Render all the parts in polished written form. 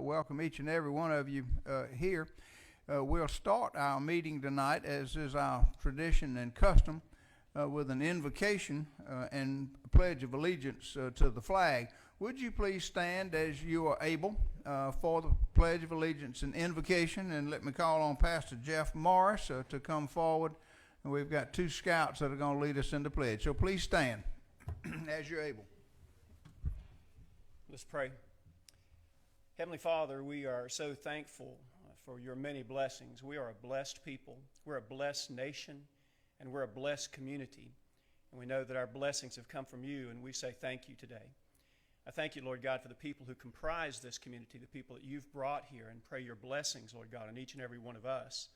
welcome each and every one of you here. We'll start our meeting tonight, as is our tradition and custom, with an invocation and a pledge of allegiance to the flag. Would you please stand as you are able for the pledge of allegiance and invocation, and let me call on Pastor Jeff Morris to come forward. And we've got two scouts that are going to lead us in the pledge. So please stand as you're able. Let's pray. Heavenly Father, we are so thankful for your many blessings. We are a blessed people. We're a blessed nation, and we're a blessed community. And we know that our blessings have come from you, and we say thank you today. I thank you, Lord God, for the people who comprise this community, the people that you've brought here, and pray your blessings, Lord God, on each and every one of us.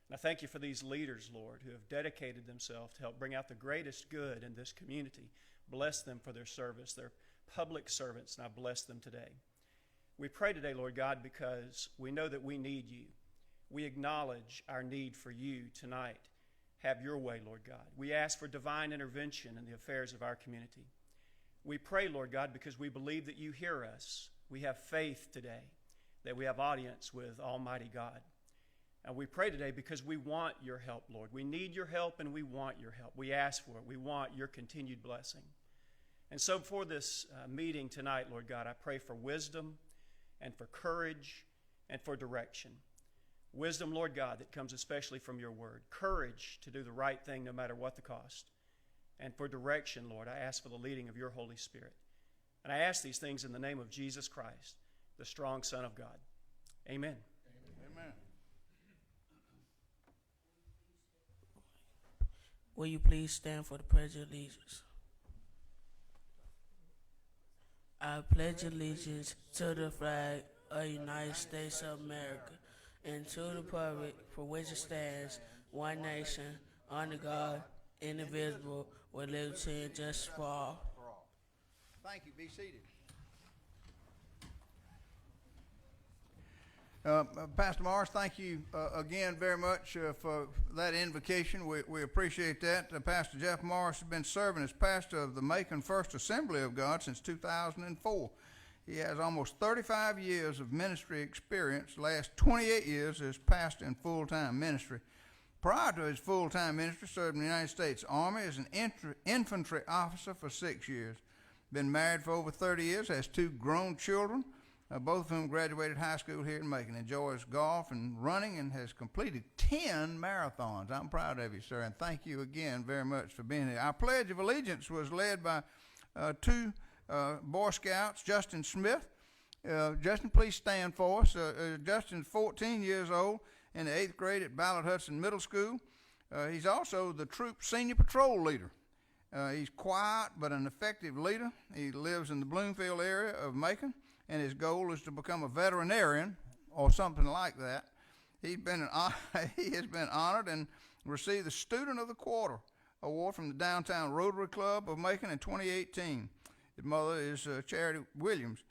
And I thank you for these leaders, Lord, who have dedicated themselves to help bring out the greatest good in this community. Bless them for their service. They're public servants, and I bless them today. We pray today, Lord God, because we know that we need you. We acknowledge our need for you tonight. Have your way, Lord God. We ask for divine intervention in the affairs of our community. We pray, Lord God, because we believe that you hear us. We have faith today that we have audience with Almighty God. And we pray today because we want your help, Lord. We need your help and we want your help. We ask for it. We want your continued blessing. And so for this meeting tonight, Lord God, I pray for wisdom and for courage and for direction. Wisdom, Lord God, that comes especially from your word. Courage to do the right thing no matter what the cost. And for direction, Lord, I ask for the leading of your Holy Spirit. And I ask these things in the name of Jesus Christ, the strong Son of God. Amen. Amen. Will you please stand for the Pledge of Allegiance? I pledge allegiance to the flag of the United States of America and to the republic for which it stands, one nation, under God, indivisible, with liberty and justice for all. Thank you. Be seated. Pastor Morris, thank you again very much for that invocation. We appreciate that. Pastor Jeff Morris has been serving as pastor of the Macon First Assembly of God since 2004. He has almost 35 years of ministry experience, last 28 years as pastor in full-time ministry. Prior to his full-time ministry, served in the United States Army as an infantry officer for 6 years. Been married for over 30 years, has 2 grown children, both of whom graduated high school here in Macon. Enjoys golf and running and has completed 10 marathons. I'm proud of you, sir, and thank you again very much for being here. Our Pledge of Allegiance was led by 2 Boy Scouts, Justin Smith. Justin, please stand for us. Justin's 14 years old in the 8th grade at Ballard Hudson Middle School. He's also the troop senior patrol leader. He's quiet but an effective leader. He lives in the Bloomfield area of Macon, and his goal is to become a veterinarian or something like that. He has been honored and received the Student of the Quarter award from the Downtown Rotary Club of Macon in 2018. His mother is Charity Williams.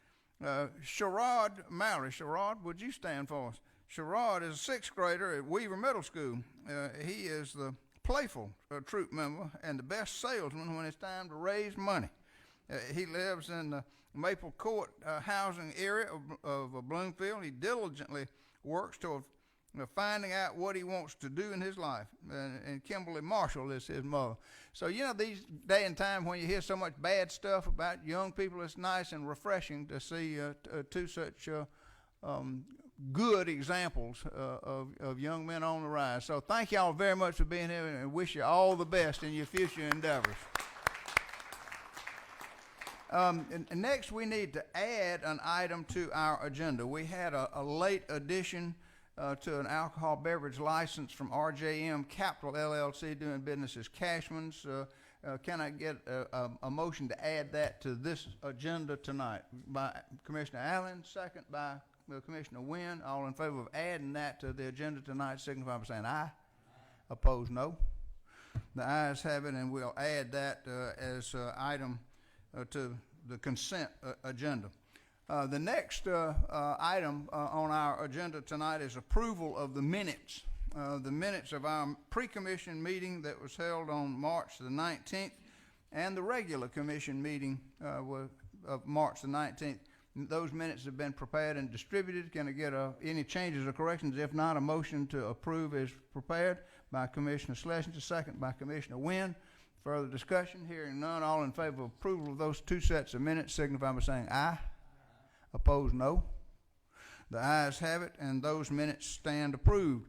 Sherrod Mallory. Sherrod, would you stand for us? Sherrod is a 6th grader at Weaver Middle School. He is the playful troop member and the best salesman when it's time to raise money. He lives in the Maple Court housing area of Bloomfield. He diligently works toward finding out what he wants to do in his life. And Kimberly Marshall is his mother. So, these day and time when you hear so much bad stuff about young people, it's nice and refreshing to see 2 such good examples of young men on the rise. So thank y'all very much for being here, and wish you all the best in your future endeavors. And next, we need to add an item to our agenda. We had a late addition to an alcohol beverage license from RJM Capital LLC, doing business as Cashman's. Can I get a motion to add that to this agenda tonight? By Commissioner Allen, second by Commissioner Wynn. All in favor of adding that to the agenda tonight, signify by saying aye. Opposed, no. The ayes have it, and we'll add that as item to the consent agenda. The next item on our agenda tonight is approval of the minutes. The minutes of our pre-commission meeting that was held on March the 19th and the regular commission meeting of March the 19th. Those minutes have been prepared and distributed. Can I get any changes or corrections? If not, a motion to approve is prepared by Commissioner Schlesinger, second by Commissioner Wynn. Further discussion? Hearing none, all in favor of approval of those two sets of minutes signify by saying aye. Opposed, no. The ayes have it, and those minutes stand approved.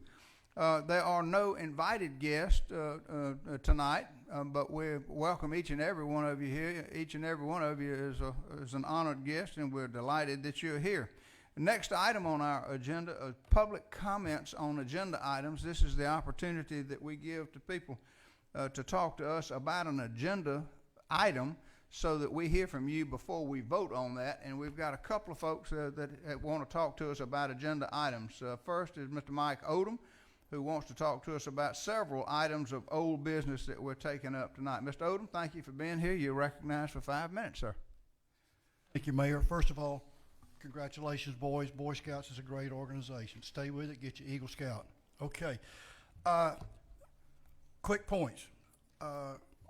There are no invited guests tonight, but we welcome each and every one of you here. Each and every one of you is an honored guest, and we're delighted that you're here. The next item on our agenda are public comments on agenda items. This is the opportunity that we give to people to talk to us about an agenda item so that we hear from you before we vote on that. And we've got a couple of folks that want to talk to us about agenda items. First is Mr. Mike Odom, who wants to talk to us about several items of old business that we're taking up tonight. Mr. Odom, thank you for being here. You're recognized for 5 minutes, sir. Thank you, Mayor. First of all, congratulations, boys. Boy Scouts is a great organization. Stay with it, get your Eagle Scout. Okay. Quick points.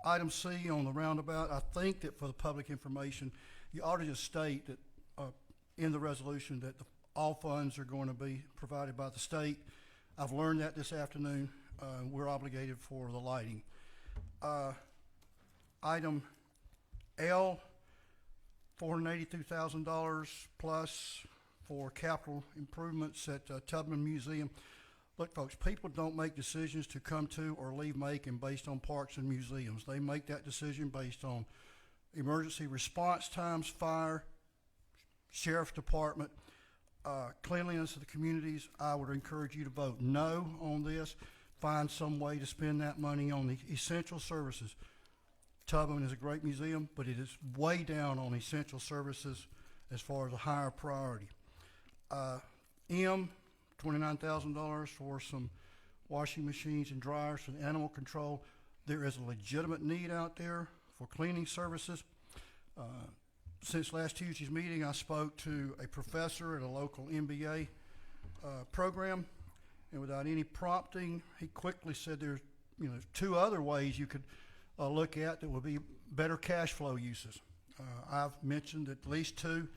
Item C on the roundabout, I think that for the public information, you ought to just state that in the resolution that all funds are going to be provided by the state. I've learned that this afternoon. We're obligated for the lighting. Item L, $482,000 plus for capital improvements at Tubman Museum. Look, folks, people don't make decisions to come to or leave Macon based on parks and museums. They make that decision based on emergency response times, fire, sheriff's department, cleanliness of the communities. I would encourage you to vote no on this. Find some way to spend that money on the essential services. Tubman is a great museum, but it is way down on essential services as far as a higher priority. M, $29,000 for some washing machines and dryers for the animal control. There is a legitimate need out there for cleaning services. Since last Tuesday's meeting, I spoke to a professor at a local MBA program, and without any prompting, he quickly said there's two other ways you could look at that would be better cash flow uses. I've mentioned at least two.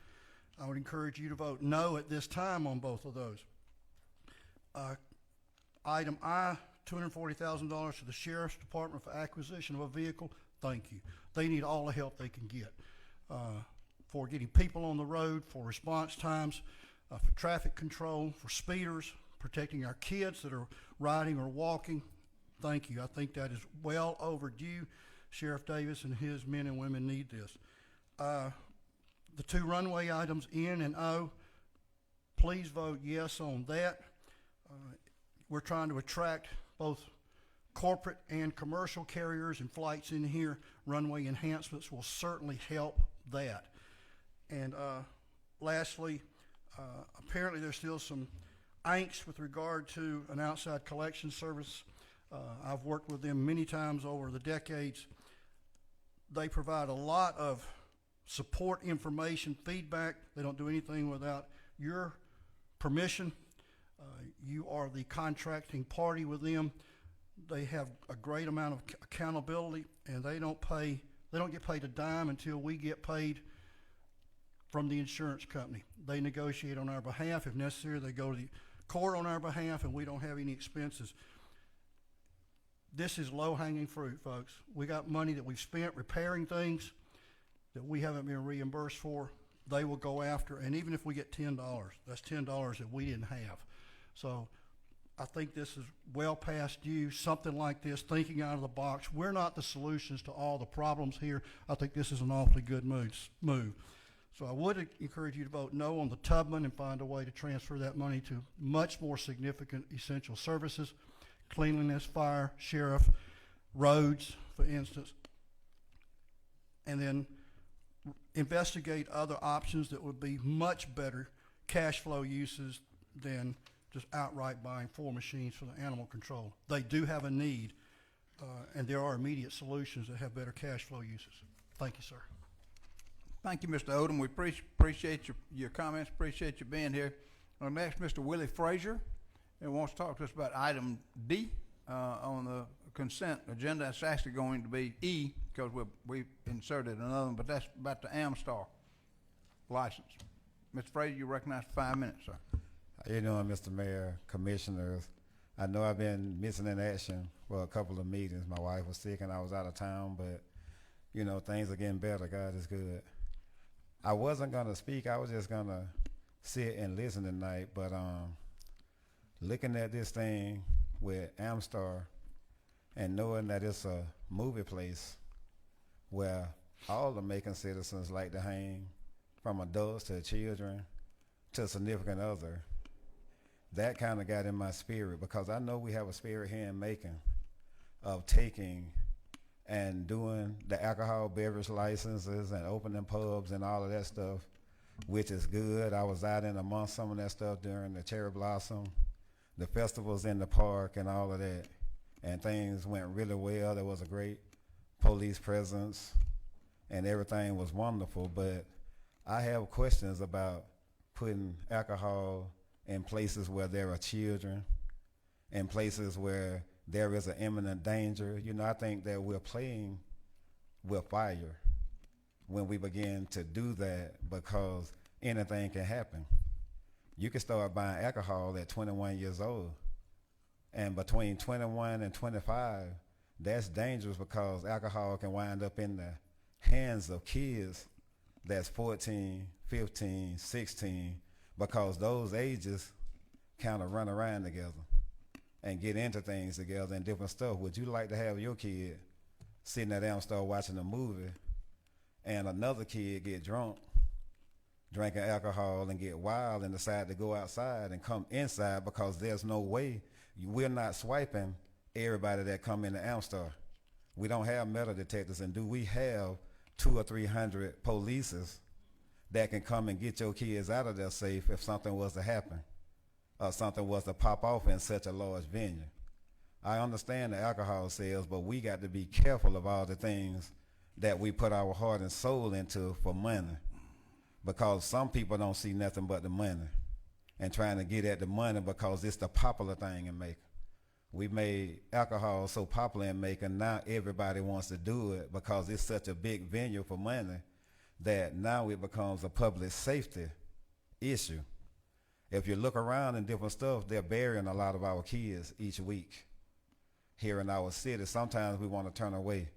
I would encourage you to vote no at this time on both of those. Item I, $240,000 to the Sheriff's Department for acquisition of a vehicle. Thank you. They need all the help they can get for getting people on the road, for response times, for traffic control, for speeders, protecting our kids that are riding or walking. Thank you. I think that is well overdue. Sheriff Davis and his men and women need this. The two runway items, N and O, please vote yes on that. We're trying to attract both corporate and commercial carriers and flights in here. Runway enhancements will certainly help that. And lastly, apparently there's still some angst with regard to an outside collection service. I've worked with them many times over the decades. They provide a lot of support, information, feedback. They don't do anything without your permission. You are the contracting party with them. They have a great amount of accountability, and they don't get paid a dime until we get paid from the insurance company. They negotiate on our behalf. If necessary, they go to the court on our behalf, and we don't have any expenses. This is low-hanging fruit, folks. We got money that we've spent repairing things that we haven't been reimbursed for. They will go after, and even if we get $10, that's $10 that we didn't have. So I think this is well past due, something like this, thinking out of the box. We're not the solutions to all the problems here. I think this is an awfully good move. So I would encourage you to vote no on the Tubman and find a way to transfer that money to much more significant essential services, cleanliness, fire, sheriff, roads, for instance, and then investigate other options that would be much better cash flow uses than just outright buying 4 machines for the animal control. They do have a need, and there are immediate solutions that have better cash flow uses. Thank you, sir. Thank you, Mr. Odom. We appreciate your comments, appreciate you being here. Next, Mr. Willie Frazier, who wants to talk to us about item D on the consent agenda. It's actually going to be E because we inserted another one, but that's about the Amstar license. Mr. Frazier, you recognize for 5 minutes, sir. How you doing, Mr. Mayor, Commissioners? I know I've been missing in action for a couple of meetings. My wife was sick and I was out of town, but you know, things are getting better. God is good. I wasn't gonna speak. I was just gonna sit and listen tonight, but looking at this thing with Amstar and knowing that it's a movie place where all the Macon citizens like to hang, from adults to children to significant other, that kind of got in my spirit, because I know we have a spirit here in Macon of taking and doing the alcohol beverage licenses and opening pubs and all of that stuff, which is good. I was out in amongst some of that stuff during the Cherry Blossom, the festivals in the park and all of that, and things went really well. There was a great police presence and everything was wonderful, but I have questions about putting alcohol in places where there are children, in places where there is an imminent danger. You know, I think that we're playing with fire when we begin to do that, because anything can happen. You can start buying alcohol at 21 years old, and between 21 and 25, that's dangerous, because alcohol can wind up in the hands of kids that's 14, 15, 16, because those ages kind of run around together and get into things together and different stuff. Would you like to have your kid sitting at Amstar watching a movie and another kid get drunk, drinking alcohol, and get wild and decide to go outside and come inside, because there's no way, we're not swiping everybody that come into Amstar. We don't have metal detectors, and do we have 200 or 300 polices that can come and get your kids out of there safe if something was to happen or something was to pop off in such a large venue? I understand the alcohol sales, but we got to be careful of all the things that we put our heart and soul into for money, because some people don't see nothing but the money and trying to get at the money because it's the popular thing in Macon. We made alcohol so popular in Macon, now everybody wants to do it because it's such a big venue for money that now it becomes a public safety issue. If you look around in different stuff, they're burying a lot of our kids each week here in our city. Sometimes we want to turn away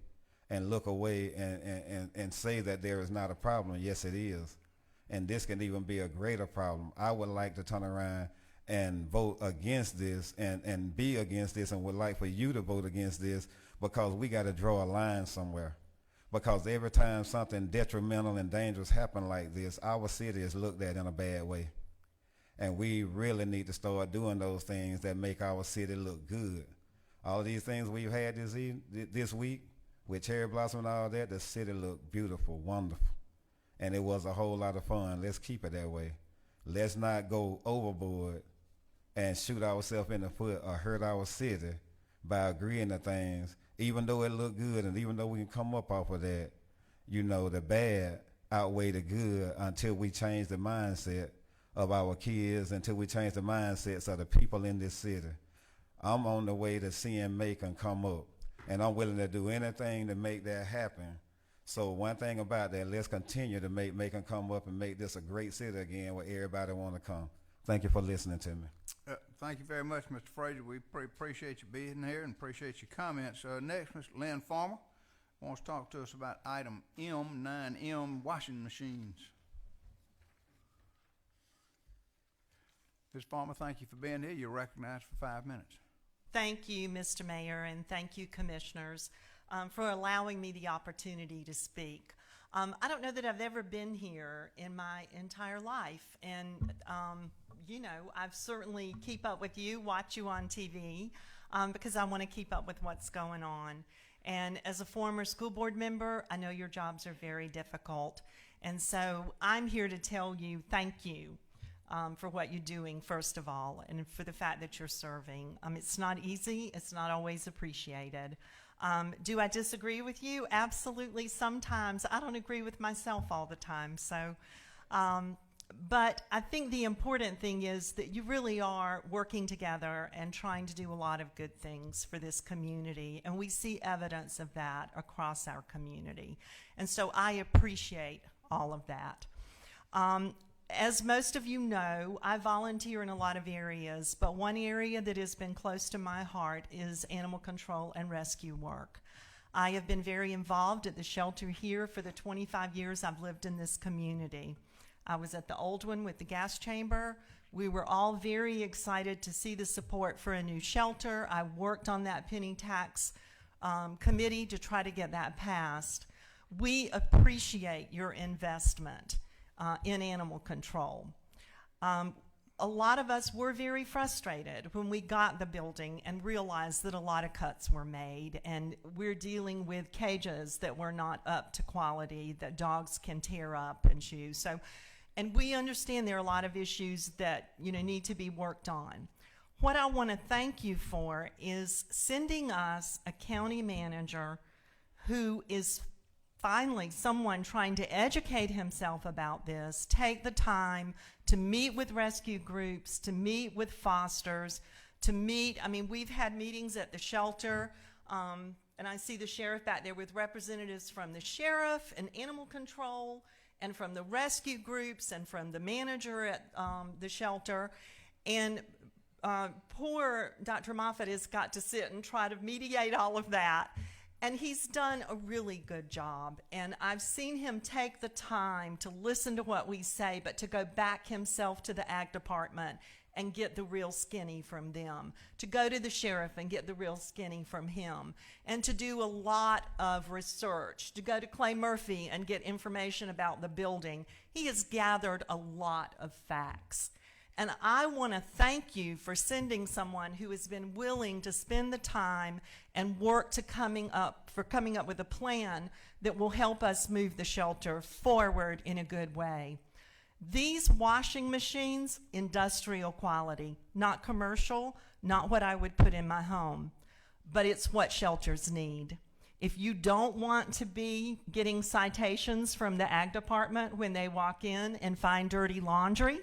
and look away and say that there is not a problem. Yes, it is. And this can even be a greater problem. I would like to turn around and vote against this and be against this, and would like for you to vote against this, because we got to draw a line somewhere. Because every time something detrimental and dangerous happen like this, our city is looked at in a bad way. And we really need to start doing those things that make our city look good. All of these things we've had this week with Cherry Blossom and all that, the city looked beautiful, wonderful. And it was a whole lot of fun. Let's keep it that way. Let's not go overboard and shoot ourselves in the foot or hurt our city by agreeing to things, even though it looked good, and even though we can come up off of that, you know, the bad outweigh the good, until we change the mindset of our kids, until we change the mindsets of the people in this city. I'm on the way to seeing Macon come up, and I'm willing to do anything to make that happen. So one thing about that, let's continue to make Macon come up and make this a great city again where everybody want to come. Thank you for listening to me. Thank you very much, Mr. Frazier. We appreciate you being here and appreciate your comments. Next, Mr. Lynn Farmer wants to talk to us about item M, 9M, washing machines. Ms. Farmer, thank you for being here. You're recognized for 5 minutes. Thank you, Mr. Mayor, and thank you, Commissioners, for allowing me the opportunity to speak. I don't know that I've ever been here in my entire life, and you know, I've certainly keep up with you, watch you on TV, because I want to keep up with what's going on. And as a former school board member, I know your jobs are very difficult, and so I'm here to tell you thank you for what you're doing, first of all, and for the fact that you're serving. It's not easy. It's not always appreciated. Do I disagree with you? Absolutely. Sometimes I don't agree with myself all the time. So, but I think the important thing is that you really are working together and trying to do a lot of good things for this community. And we see evidence of that across our community. And so I appreciate all of that. As most of you know, I volunteer in a lot of areas, but one area that has been close to my heart is animal control and rescue work. I have been very involved at the shelter here for the 25 years I've lived in this community. I was at the old one with the gas chamber. We were all very excited to see the support for a new shelter. I worked on that penny tax committee to try to get that passed. We appreciate your investment in animal control. A lot of us were very frustrated when we got the building and realized that a lot of cuts were made, and we're dealing with cages that were not up to quality that dogs can tear up and chew. So, and we understand there are a lot of issues that need to be worked on. What I want to thank you for is sending us a county manager who is finally someone trying to educate himself about this, take the time to meet with rescue groups, to meet with fosters, to meet, we've had meetings at the shelter, and I see the sheriff back there with representatives from the sheriff and animal control and from the rescue groups and from the manager at the shelter. And poor Dr. Moffat has got to sit and try to mediate all of that. And he's done a really good job. And I've seen him take the time to listen to what we say, but to go back himself to the ag department and get the real skinny from them, to go to the sheriff and get the real skinny from him, and to do a lot of research, to go to Clay Murphy and get information about the building. He has gathered a lot of facts. And I want to thank you for sending someone who has been willing to spend the time and work to coming up with a plan that will help us move the shelter forward in a good way. These washing machines, industrial quality, not commercial, not what I would put in my home, but it's what shelters need. If you don't want to be getting citations from the ag department when they walk in and find dirty laundry,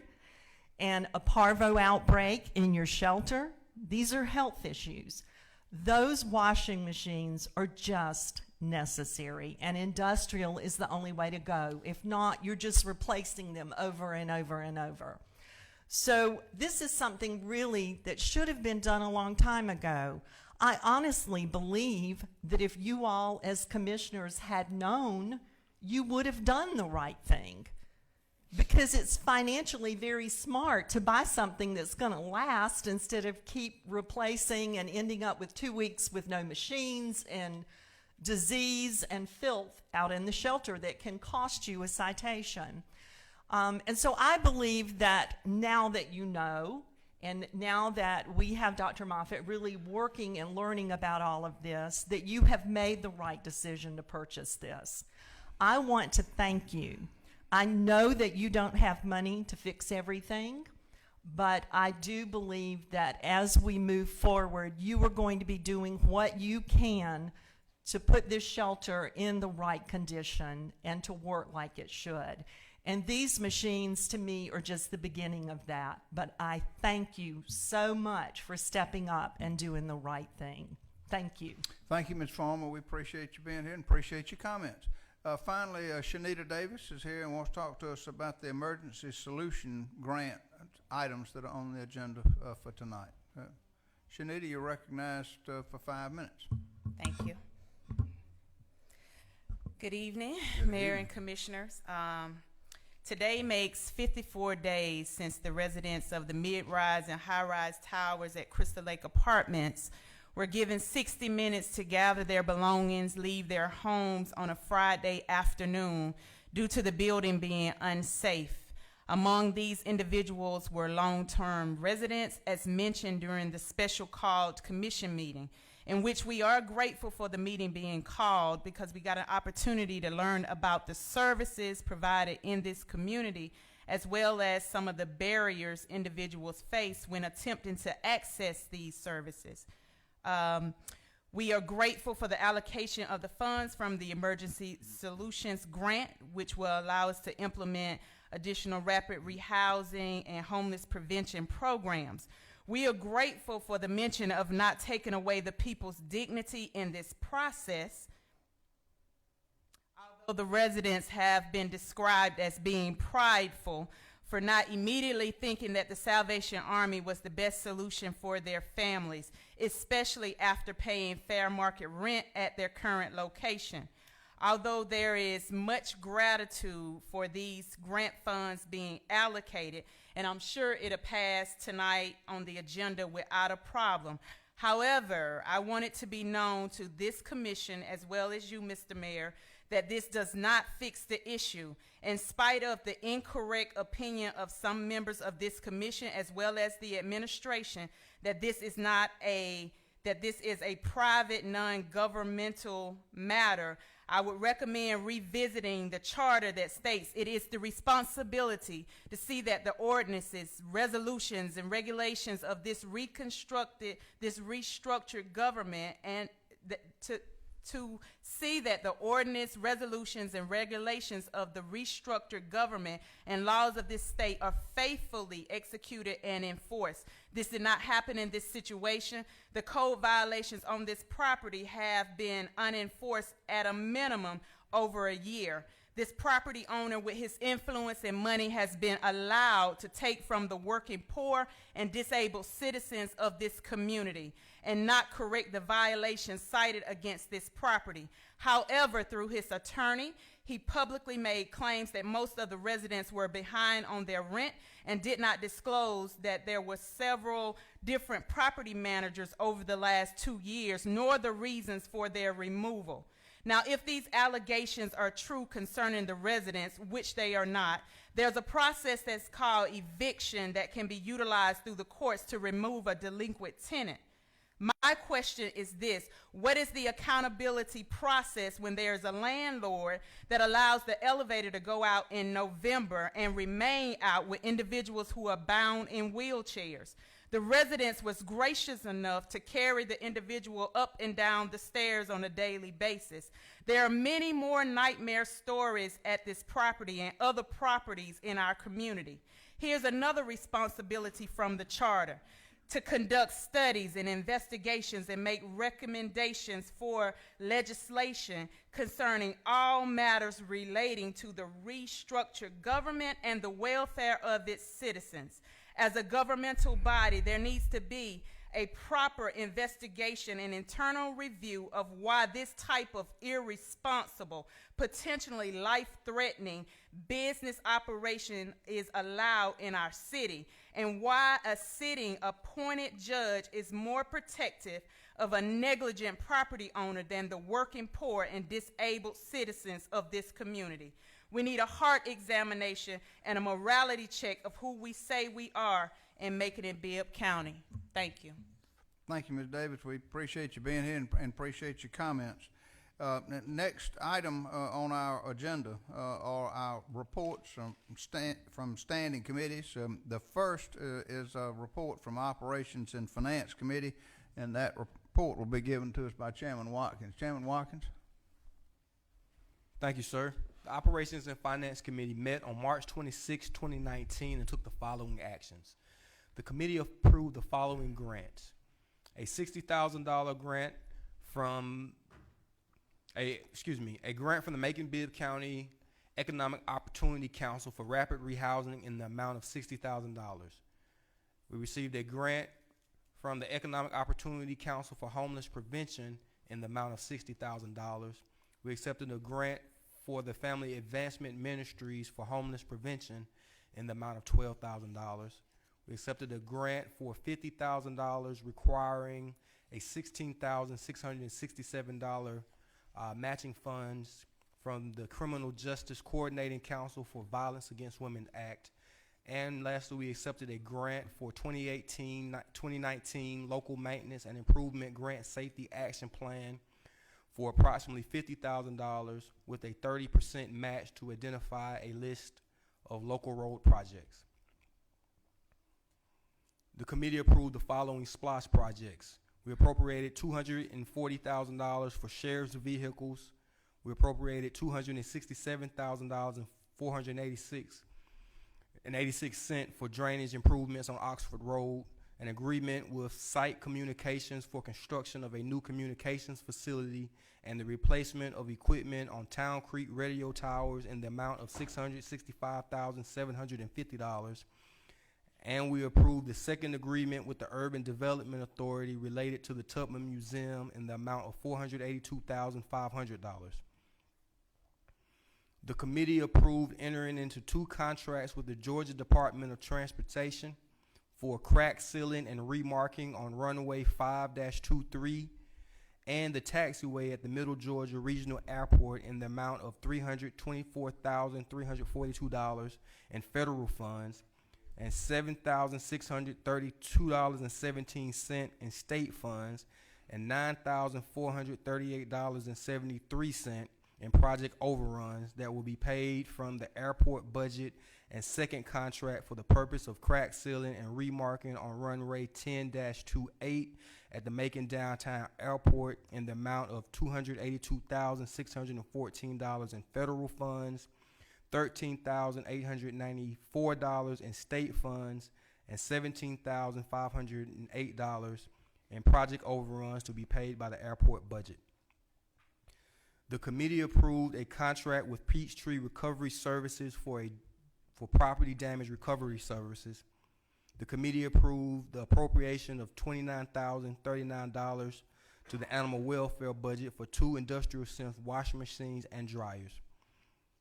and a parvo outbreak in your shelter, these are health issues. Those washing machines are just necessary, and industrial is the only way to go. If not, you're just replacing them over and over and over. So this is something really that should have been done a long time ago. I honestly believe that if you all as commissioners had known, you would have done the right thing. Because it's financially very smart to buy something that's going to last instead of keep replacing and ending up with 2 weeks with no machines and disease and filth out in the shelter that can cost you a citation. And so I believe that now that you know, and now that we have Dr. Moffat really working and learning about all of this, that you have made the right decision to purchase this. I want to thank you. I know that you don't have money to fix everything, but I do believe that as we move forward, you are going to be doing what you can to put this shelter in the right condition and to work like it should. And these machines, to me, are just the beginning of that. But I thank you so much for stepping up and doing the right thing. Thank you. Thank you, Ms. Farmer. We appreciate you being here and appreciate your comments. Finally, Shanita Davis is here and wants to talk to us about the emergency solution grant items that are on the agenda for tonight. Shanita, you're recognized for 5 minutes. Thank you. Good evening, Mayor and Commissioners. Today makes 54 days since the residents of the mid-rise and high-rise towers at Crystal Lake Apartments were given 60 minutes to gather their belongings, leave their homes on a Friday afternoon due to the building being unsafe. Among these individuals were long-term residents, as mentioned during the special called commission meeting, in which we are grateful for the meeting being called because we got an opportunity to learn about the services provided in this community, as well as some of the barriers individuals face when attempting to access these services. We are grateful for the allocation of the funds from the Emergency Solutions Grant, which will allow us to implement additional rapid rehousing and homeless prevention programs. We are grateful for the mention of not taking away the people's dignity in this process. Although the residents have been described as being prideful for not immediately thinking that the Salvation Army was the best solution for their families, especially after paying fair market rent at their current location. Although there is much gratitude for these grant funds being allocated, and I'm sure it'll pass tonight on the agenda without a problem. However, I want it to be known to this commission as well as you, Mr. Mayor, that this does not fix the issue. In spite of the incorrect opinion of some members of this commission as well as the administration, that this is a private, non-governmental matter, I would recommend revisiting the charter that states it is the responsibility to see that the ordinances, resolutions, and regulations of this restructured government and to see that the ordinance, resolutions, and regulations of the restructured government and laws of this state are faithfully executed and enforced. This did not happen in this situation. The code violations on this property have been unenforced at a minimum over a year. This property owner with his influence and money has been allowed to take from the working poor and disabled citizens of this community and not correct the violations cited against this property. However, through his attorney, he publicly made claims that most of the residents were behind on their rent and did not disclose that there were several different property managers over the last 2 years, nor the reasons for their removal. Now, if these allegations are true concerning the residents, which they are not, there's a process that's called eviction that can be utilized through the courts to remove a delinquent tenant. My question is this: what is the accountability process when there's a landlord that allows the elevator to go out in November and remain out with individuals who are bound in wheelchairs? The residents was gracious enough to carry the individual up and down the stairs on a daily basis. There are many more nightmare stories at this property and other properties in our community. Here's another responsibility from the charter: to conduct studies and investigations and make recommendations for legislation concerning all matters relating to the restructured government and the welfare of its citizens. As a governmental body, there needs to be a proper investigation and internal review of why this type of irresponsible, potentially life-threatening business operation is allowed in our city, and why a sitting appointed judge is more protective of a negligent property owner than the working poor and disabled citizens of this community. We need a heart examination and a morality check of who we say we are in Macon-Bibb County. Thank you. Thank you, Ms. Davis. We appreciate you being here and appreciate your comments. Next item on our agenda are our reports from standing committees. The first is a report from Operations and Finance Committee, and that report will be given to us by Chairman Watkins. Chairman Watkins. Thank you, sir. The Operations and Finance Committee met on March 26, 2019 and took the following actions. The committee approved the following grants: a $60,000 grant from a grant from the Macon-Bibb County Economic Opportunity Council for rapid rehousing in the amount of $60,000. We received a grant from the Economic Opportunity Council for homeless prevention in the amount of $60,000. We accepted a grant for the Family Advancement Ministries for homeless prevention in the amount of $12,000. We accepted a grant for $50,000 requiring a $16,667 matching funds from the Criminal Justice Coordinating Council for Violence Against Women Act. And lastly, we accepted a grant for 2018-2019 Local Maintenance and Improvement Grant Safety Action Plan for approximately $50,000 with a 30% match to identify a list of local road projects. The committee approved the following SPLOST projects. We appropriated $240,000 for sheriff's vehicles. We appropriated $267,486.86 for drainage improvements on Oxford Road, an agreement with Site Communications for construction of a new communications facility and the replacement of equipment on Town Creek radio towers in the amount of $665,750. And we approved the second agreement with the Urban Development Authority related to the Tubman Museum in the amount of $482,500. The committee approved entering into 2 contracts with the Georgia Department of Transportation for crack sealing and remarking on runway 5-23 and the taxiway at the Middle Georgia Regional Airport in the amount of $324,342 in federal funds and $7,632.17 in state funds and $9,438.73 in project overruns that will be paid from the airport budget, and second contract for the purpose of crack sealing and remarking on runway 10-28 at the Macon Downtown Airport in the amount of $282,614 in federal funds, $13,894 in state funds, and $17,508 in project overruns to be paid by the airport budget. The committee approved a contract with Peachtree Recovery Services for property damage recovery services. The committee approved the appropriation of $29,039 to the animal welfare budget for 2 industrial synth washing machines and dryers.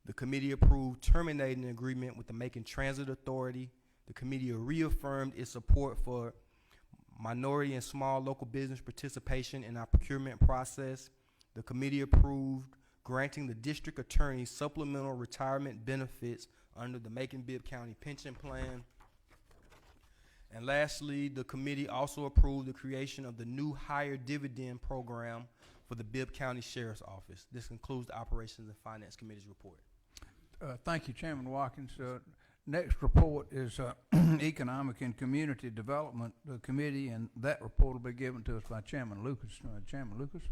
The committee approved terminating an agreement with the Macon Transit Authority. The committee reaffirmed its support for minority and small local business participation in our procurement process. The committee approved granting the district attorney supplemental retirement benefits under the Macon-Bibb County Pension Plan. And lastly, the committee also approved the creation of the new higher dividend program for the Bibb County Sheriff's Office. This concludes the Operations and Finance Committee's report. Thank you, Chairman Watkins. Next report is Economic and Community Development Committee, and that report will be given to us by Chairman Lucas. Chairman Lucas.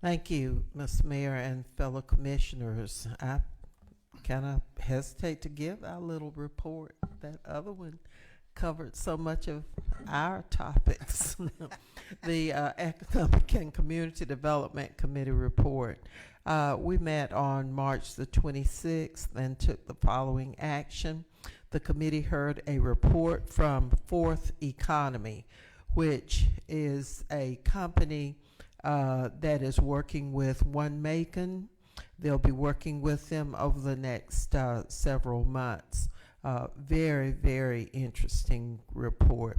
Thank you, Mr. Mayor and fellow commissioners. I kind of hesitate to give our little report. That other one covered so much of our topics. The Economic and Community Development Committee report. We met on March the 26th and took the following action. The committee heard a report from Fourth Economy, which is a company that is working with One Macon. They'll be working with them over the next several months. Very, very interesting report.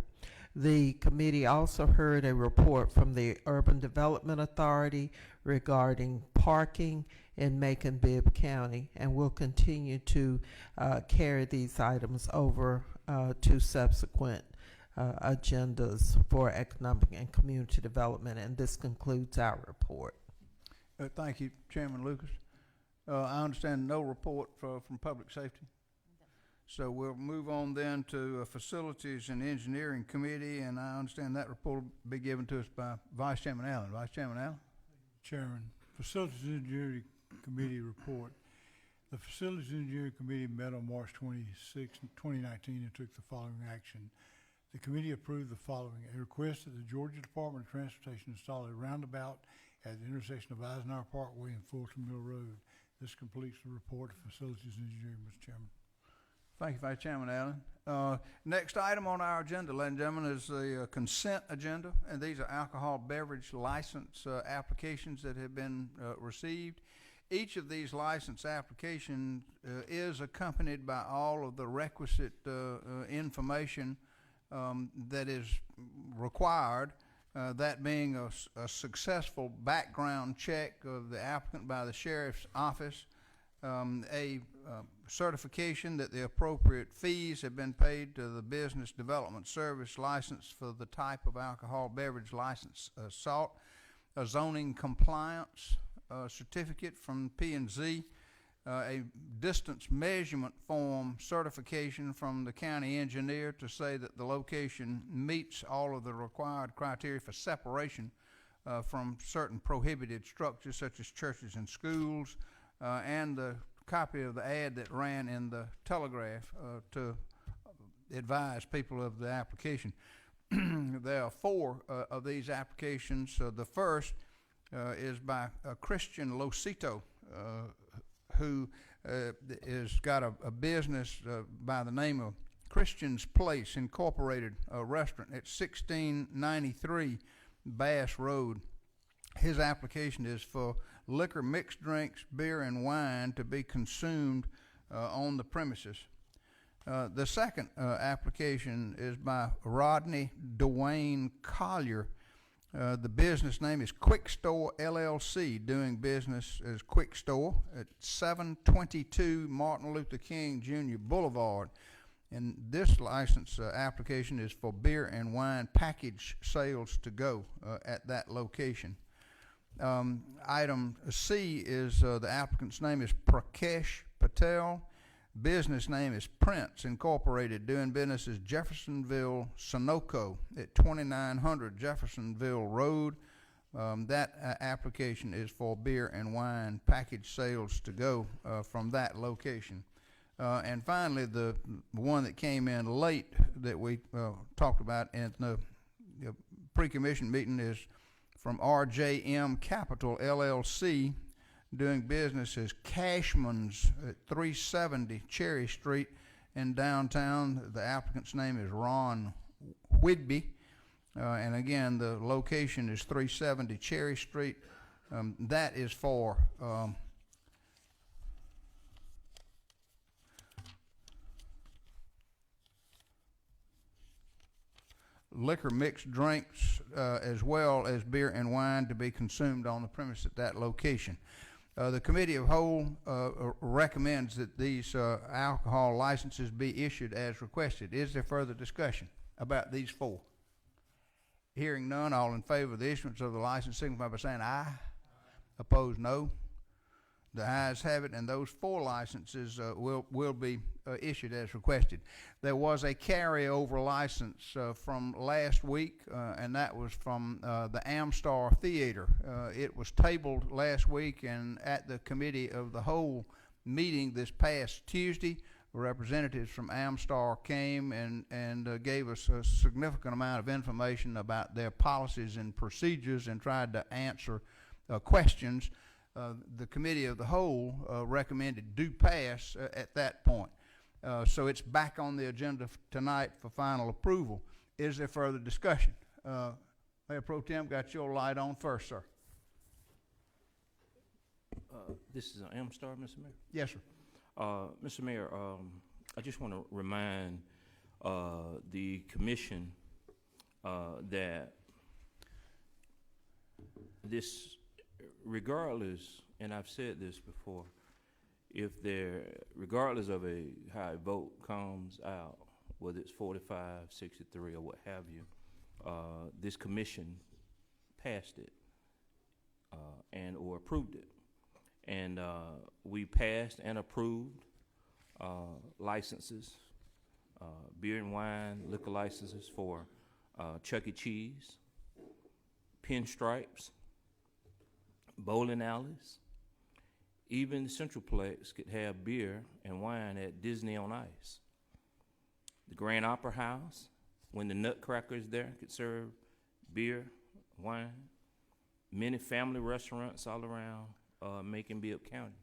The committee also heard a report from the Urban Development Authority regarding parking in Macon-Bibb County, and we'll continue to carry these items over to subsequent agendas for economic and community development, and this concludes our report. Thank you, Chairman Lucas. I understand no report from Public Safety. So we'll move on then to Facilities and Engineering Committee, and I understand that report will be given to us by Vice Chairman Allen. Vice Chairman Allen. Chairman, Facilities and Engineering Committee report. The Facilities and Engineering Committee met on March 26, 2019 and took the following action. The committee approved the following: a request that the Georgia Department of Transportation install a roundabout at the intersection of Eisenhower Parkway and Fulton Mill Road. This completes the report of Facilities and Engineering, Mr. Chairman. Thank you, Vice Chairman Allen. Next item on our agenda, ladies and gentlemen, is the consent agenda, and these are alcohol beverage license applications that have been received. Each of these license applications is accompanied by all of the requisite information that is required, that being a successful background check of the applicant by the Sheriff's Office, a certification that the appropriate fees have been paid to the Business Development Service license for the type of alcohol beverage license sought, a zoning compliance certificate from P&Z, a distance measurement form certification from the county engineer to say that the location meets all of the required criteria for separation from certain prohibited structures such as churches and schools, and the copy of the ad that ran in the Telegraph to advise people of the application. There are four of these applications. The first is by Christian Losito, who has got a business by the name of Christian's Place Incorporated, a restaurant at 1693 Bass Road. His application is for liquor, mixed drinks, beer, and wine to be consumed on the premises. The second application is by Rodney Dwayne Collier. The business name is Quick Store LLC, doing business as Quick Store at 722 Martin Luther King Jr. Boulevard. And this license application is for beer and wine package sales to go at that location. Item C is the applicant's name is Prakesh Patel. Business name is Prince Incorporated, doing business as Jeffersonville Sunoco at 2900 Jeffersonville Road. That application is for beer and wine package sales to go from that location. And finally, the one that came in late that we talked about in the pre-commission meeting is from RJM Capital LLC, doing business as Cashman's at 370 Cherry Street in downtown. The applicant's name is Ron Whidbey. And again, the location is 370 Cherry Street. That is for liquor, mixed drinks, as well as beer and wine to be consumed on the premise at that location. The Committee of Whole recommends that these alcohol licenses be issued as requested. Is there further discussion about these four? Hearing none, all in favor of the issuance of the license signify by saying aye. Opposed, no. The ayes have it, and those four licenses will be issued as requested. There was a carryover license from last week, and that was from the Amstar Theater. It was tabled last week, and at the Committee of the Whole meeting this past Tuesday, representatives from Amstar came and gave us a significant amount of information about their policies and procedures and tried to answer questions. The Committee of the Whole recommended do pass at that point. So it's back on the agenda tonight for final approval. Is there further discussion? Mayor Pro Tem, got your light on first, sir. This is Amstar, Mr. Mayor? Yes, sir. Mr. Mayor, I just want to remind the commission that this, regardless, and I've said this before, if there, regardless of how a vote comes out, whether it's 45, 63, or what have you, this commission passed it and or approved it. And we passed and approved licenses, beer and wine liquor licenses for Chuck E. Cheese, Pinstripes, bowling alleys. Even Centralplex could have beer and wine at Disney on Ice. The Grand Opera House, when the Nutcracker is there, could serve beer, wine. Many family restaurants all around Macon-Bibb County.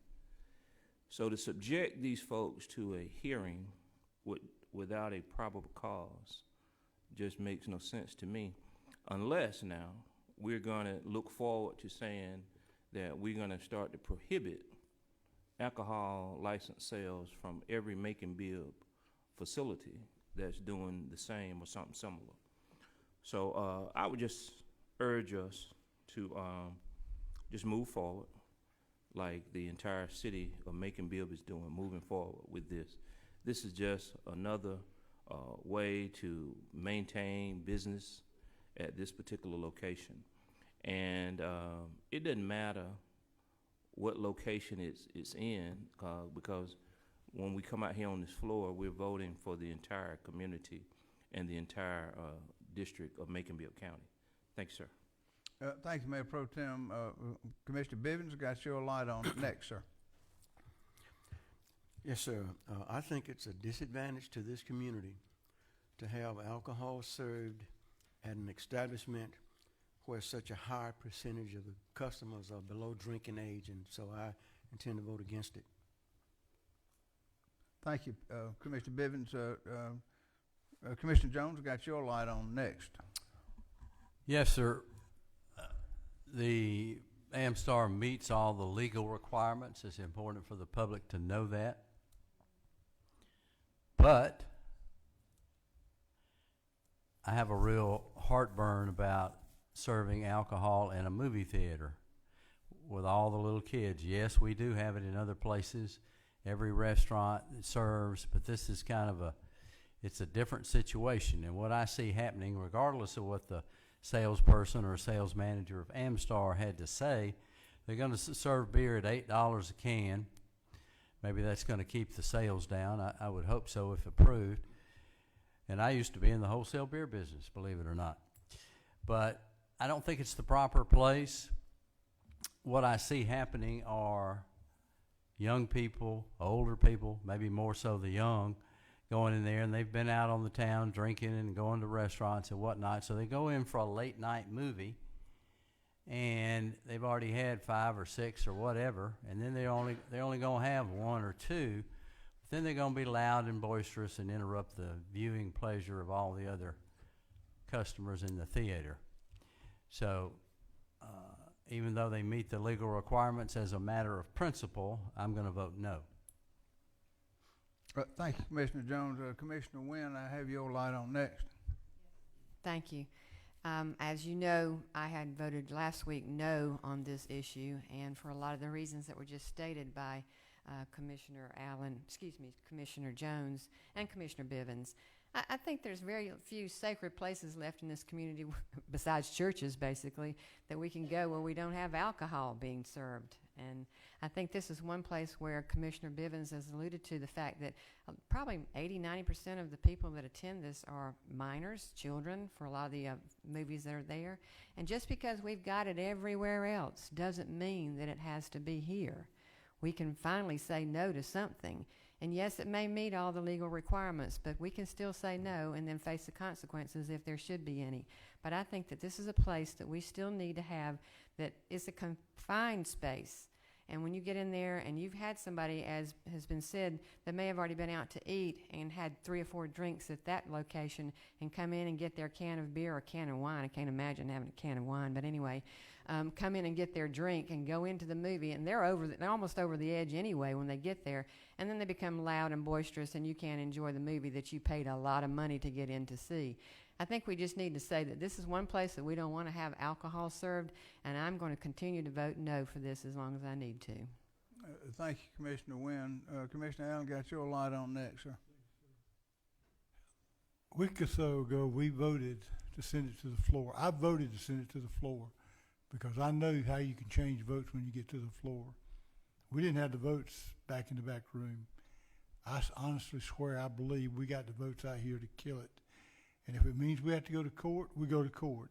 So to subject these folks to a hearing without a probable cause just makes no sense to me, unless now we're going to look forward to saying that we're going to start to prohibit alcohol license sales from every Macon-Bibb facility that's doing the same or something similar. So I would just urge us to just move forward like the entire city of Macon-Bibb is doing, moving forward with this. This is just another way to maintain business at this particular location. And it doesn't matter what location it's in, because when we come out here on this floor, we're voting for the entire community and the entire district of Macon-Bibb County. Thank you, sir. Thank you, Mayor Pro Tem. Commissioner Bivens, got your light on next, sir. Yes, sir. I think it's a disadvantage to this community to have alcohol served at an establishment where such a high percentage of the customers are below drinking age, and so I intend to vote against it. Thank you, Commissioner Bivens. Commissioner Jones, got your light on next. Yes, sir. The Amstar meets all the legal requirements. It's important for the public to know that. But I have a real heartburn about serving alcohol in a movie theater with all the little kids. Yes, we do have it in other places. Every restaurant serves, but this is kind of it's a different situation. And what I see happening, regardless of what the salesperson or sales manager of Amstar had to say, they're going to serve beer at $8 a can. Maybe that's going to keep the sales down. I would hope so if approved. And I used to be in the wholesale beer business, believe it or not. But I don't think it's the proper place. What I see happening are young people, older people, maybe more so the young, going in there, and they've been out on the town drinking and going to restaurants and whatnot. So they go in for a late night movie, and they've already had 5 or 6 or whatever, and then they're only going to have 1 or 2. But then they're going to be loud and boisterous and interrupt the viewing pleasure of all the other customers in the theater. So even though they meet the legal requirements as a matter of principle, I'm going to vote no. Thank you, Commissioner Jones. Commissioner Wynn, I have your light on next. Thank you. As you know, I had voted last week no on this issue, and for a lot of the reasons that were just stated by Commissioner Jones and Commissioner Bivens. I think there's very few sacred places left in this community, besides churches, basically, that we can go where we don't have alcohol being served. And I think this is one place where Commissioner Bivens has alluded to the fact that probably 80–90% of the people that attend this are minors, children, for a lot of the movies that are there. And just because we've got it everywhere else doesn't mean that it has to be here. We can finally say no to something. And yes, it may meet all the legal requirements, but we can still say no and then face the consequences if there should be any. But I think that this is a place that we still need to have that is a confined space. And when you get in there and you've had somebody, as has been said, that may have already been out to eat and had 3 or 4 drinks at that location and come in and get their can of beer or can of wine. I can't imagine having a can of wine, but anyway, come in and get their drink and go into the movie, and they're almost over the edge anyway when they get there, and then they become loud and boisterous and you can't enjoy the movie that you paid a lot of money to get in to see. I think we just need to say that this is one place that we don't want to have alcohol served, and I'm going to continue to vote no for this as long as I need to. Thank you, Commissioner Wynn. Commissioner Allen, got your light on next, sir. A week or so ago, we voted to send it to the floor. I voted to send it to the floor because I know how you can change votes when you get to the floor. We didn't have the votes back in the back room. I honestly swear I believe we got the votes out here to kill it. And if it means we have to go to court, we go to court.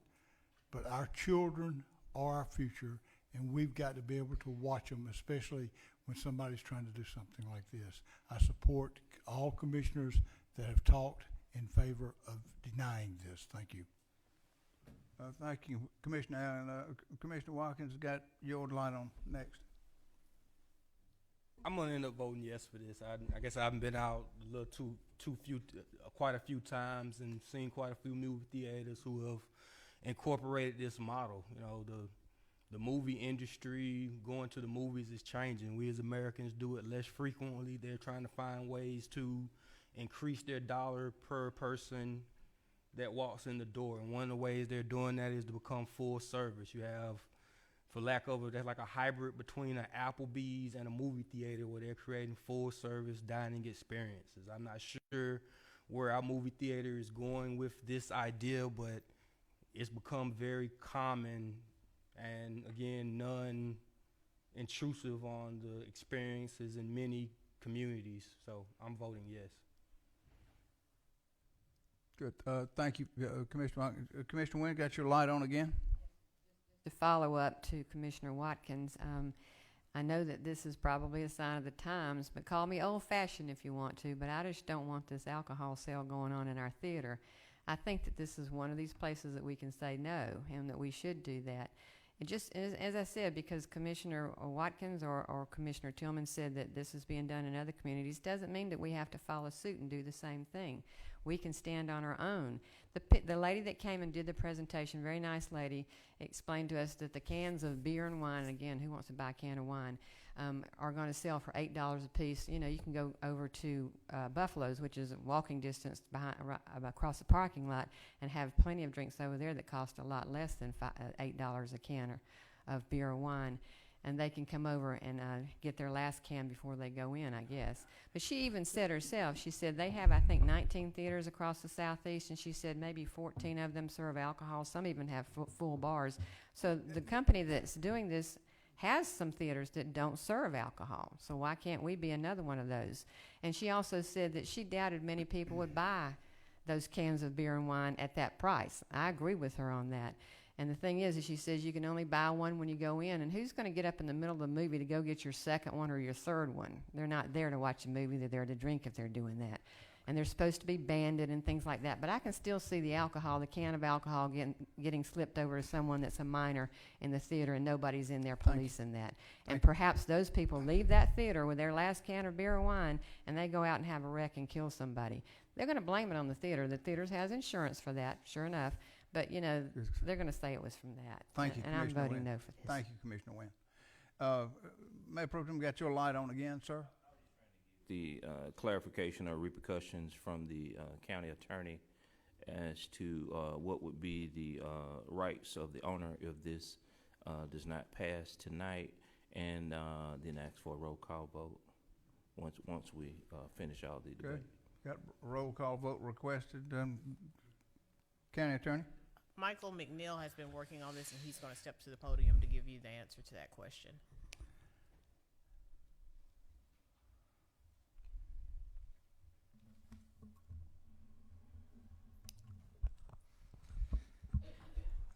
But our children are our future, and we've got to be able to watch them, especially when somebody's trying to do something like this. I support all commissioners that have talked in favor of denying this. Thank you. Thank you, Commissioner Allen. Commissioner Watkins got your light on next. I'm gonna end up voting yes for this. I guess I haven't been out a little quite a few times and seen quite a few movie theaters who have incorporated this model. You know, the movie industry, going to the movies is changing. We as Americans do it less frequently. They're trying to find ways to increase their dollar per person that walks in the door. And one of the ways they're doing that is to become full service. You have, for lack of it, that's like a hybrid between an Applebee's and a movie theater where they're creating full service dining experiences. I'm not sure where our movie theater is going with this idea, but it's become very common and, again, non-intrusive on the experiences in many communities. So I'm voting yes. Good. Thank you, Commissioner Watkins. Commissioner Wynn, got your light on again? To follow up to Commissioner Watkins, I know that this is probably a sign of the times, but call me old-fashioned if you want to, but I just don't want this alcohol sale going on in our theater. I think that this is one of these places that we can say no, and that we should do that. It just, as I said, because Commissioner Watkins or Commissioner Tillman said that this is being done in other communities, doesn't mean that we have to follow suit and do the same thing. We can stand on our own. The lady that came and did the presentation, very nice lady, explained to us that the cans of beer and wine, again, who wants to buy a can of wine, are going to sell for $8 a piece. You know, you can go over to Buffalo's, which is a walking distance across the parking lot, and have plenty of drinks over there that cost a lot less than $8 a can of beer or wine. And they can come over and get their last can before they go in, I guess. But she even said herself, she said they have, I think, 19 theaters across the southeast, and she said maybe 14 of them serve alcohol. Some even have full bars. So the company that's doing this has some theaters that don't serve alcohol. So why can't we be another one of those? And she also said that she doubted many people would buy those cans of beer and wine at that price. I agree with her on that. And the thing is she says you can only buy one when you go in, and who's going to get up in the middle of the movie to go get your second one or your third one? They're not there to watch a movie. They're there to drink if they're doing that. And they're supposed to be banded and things like that. But I can still see the alcohol, the can of alcohol getting slipped over to someone that's a minor in the theater, and nobody's in there policing that. And perhaps those people leave that theater with their last can of beer or wine, and they go out and have a wreck and kill somebody. They're going to blame it on the theater. The theater has insurance for that, sure enough. But, you know, they're going to say it was from that. Thank you, and Commissioner I'm voting Wynn. no for this. Thank you, Commissioner Wynn. Mayor Pro Tem, got your light on again, sir? The clarification or repercussions from the county attorney as to what would be the rights of the owner if this does not pass tonight, and then ask for a roll call vote once we finish all the debate. Got a roll call vote requested. County attorney? Michael McNeil has been working on this, and he's going to step to the podium to give you the answer to that question.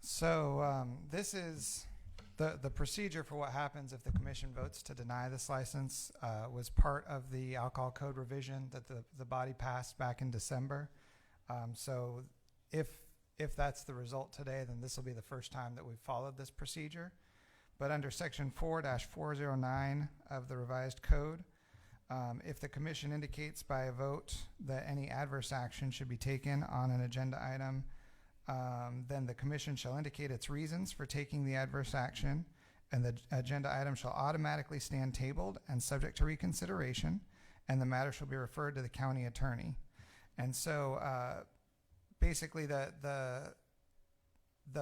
So this is the procedure for what happens if the commission votes to deny this license was part of the alcohol code revision that the body passed back in December. So if that's the result today, then this will be the first time that we've followed this procedure. But under section 4-409 of the revised code, if the commission indicates by a vote that any adverse action should be taken on an agenda item, then the commission shall indicate its reasons for taking the adverse action, and the agenda item shall automatically stand tabled and subject to reconsideration, and the matter shall be referred to the county attorney. And so basically the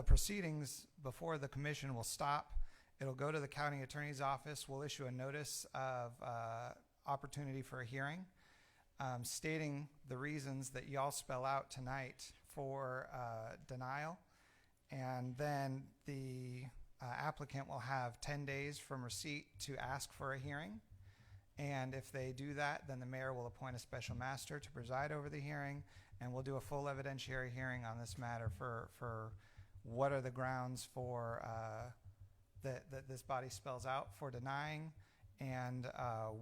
proceedings before the commission will stop. It'll go to the county attorney's office. We'll issue a notice of opportunity for a hearing, stating the reasons that y'all spell out tonight for denial. And then the applicant will have 10 days from receipt to ask for a hearing. And if they do that, then the mayor will appoint a special master to preside over the hearing, and we'll do a full evidentiary hearing on this matter for what are the grounds for that this body spells out for denying, and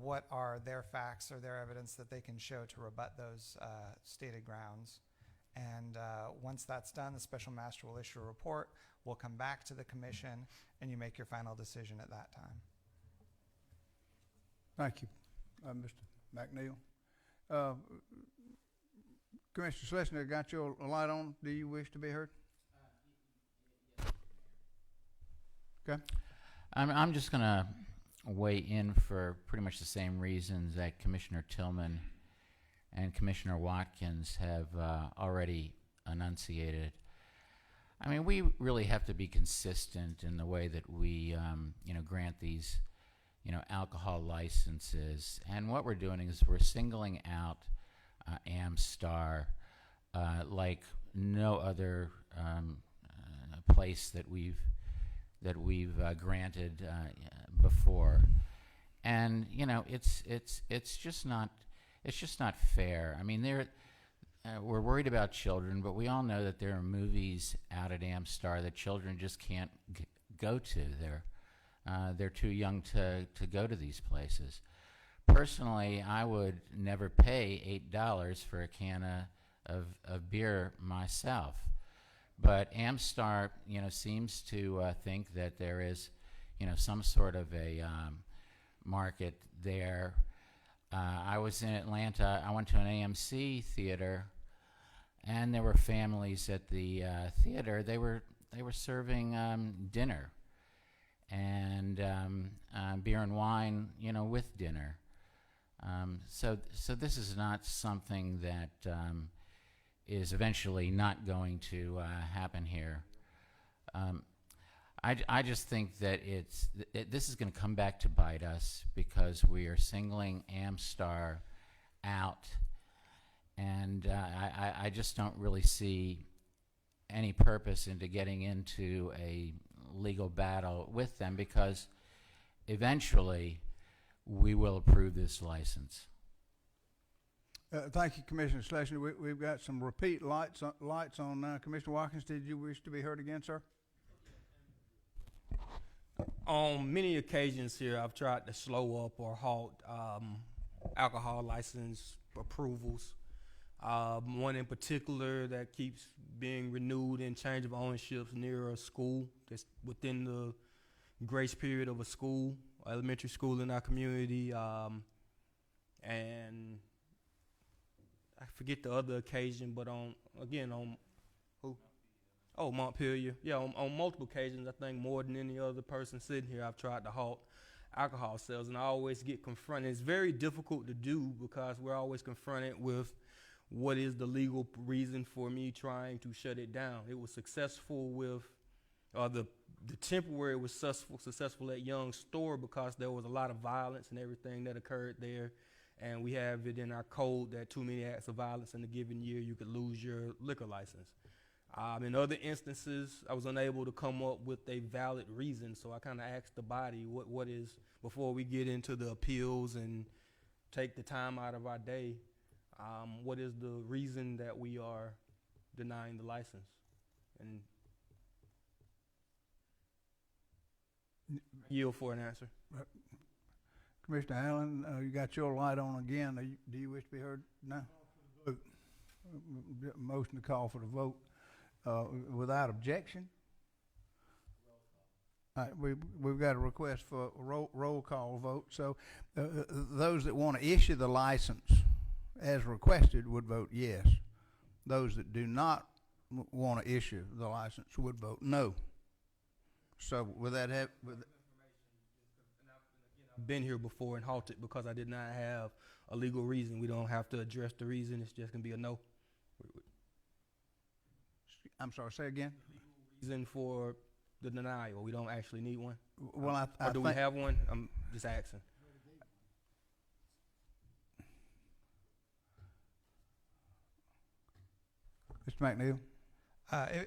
what are their facts or their evidence that they can show to rebut those stated grounds. And once that's done, the special master will issue a report. We'll come back to the commission, and you make your final decision at that time. Thank you, Mr. McNeil. Commissioner Schlesinger, got your light on. Do you wish to be heard? Okay. I'm just going to weigh in for pretty much the same reasons that Commissioner Tillman and Commissioner Watkins have already enunciated. I mean, we really have to be consistent in the way that we, grant these, alcohol licenses. And what we're doing is we're singling out Amstar like no other place that we've granted before. And it's just not fair. I mean, we're worried about children, but we all know that there are movies out at Amstar that children just can't go to. They're too young to go to these places. Personally, I would never pay $8 for a can of beer myself. But Amstar, seems to think that there is, some sort of a market there. I was in Atlanta. I went to an AMC theater, and there were families at the theater. They were serving dinner and beer and wine, with dinner. So this is not something that is eventually not going to happen here. I just think that this is going to come back to bite us because we are singling Amstar out, and I just don't really see any purpose into getting into a legal battle with them because eventually we will approve this license. Thank you, Commissioner Schlesinger. We've got some repeat lights on now. Commissioner Watkins, did you wish to be heard again, sir? On many occasions here, I've tried to slow up or halt alcohol license approvals. One in particular that keeps being renewed and change of ownerships near a school that's within the grace period of a school, elementary school in our community, and I forget the other occasion, but on who? Oh, Montpelier. Yeah, on multiple occasions, I think more than any other person sitting here, I've tried to halt alcohol sales, and I always get confronted. It's very difficult to do because we're always confronted with what is the legal reason for me trying to shut it down. It was successful with, the temporary was successful at Young's store because there was a lot of violence and everything that occurred there. And we have it in our code that too many acts of violence in a given year, you could lose your liquor license. In other instances, I was unable to come up with a valid reason, so I kind of asked the body what is, before we get into the appeals and take the time out of our day, what is the reason that we are denying the license? And yield for an answer. Commissioner Allen, you got your light on again. Do you wish to be heard now? Motion to call for the vote. Without objection? All right, we've got a request for a roll call vote. So those that want to issue the license as requested would vote yes. Those that do not want to issue the license would vote no. So with that, I've been here before and halted because I did not have a legal reason. We don't have to address the reason. It's just going to be a no. I'm sorry, say again? Reason for the denial. We don't actually need one. Well, or do we have one? I'm just asking. Mr. McNeil?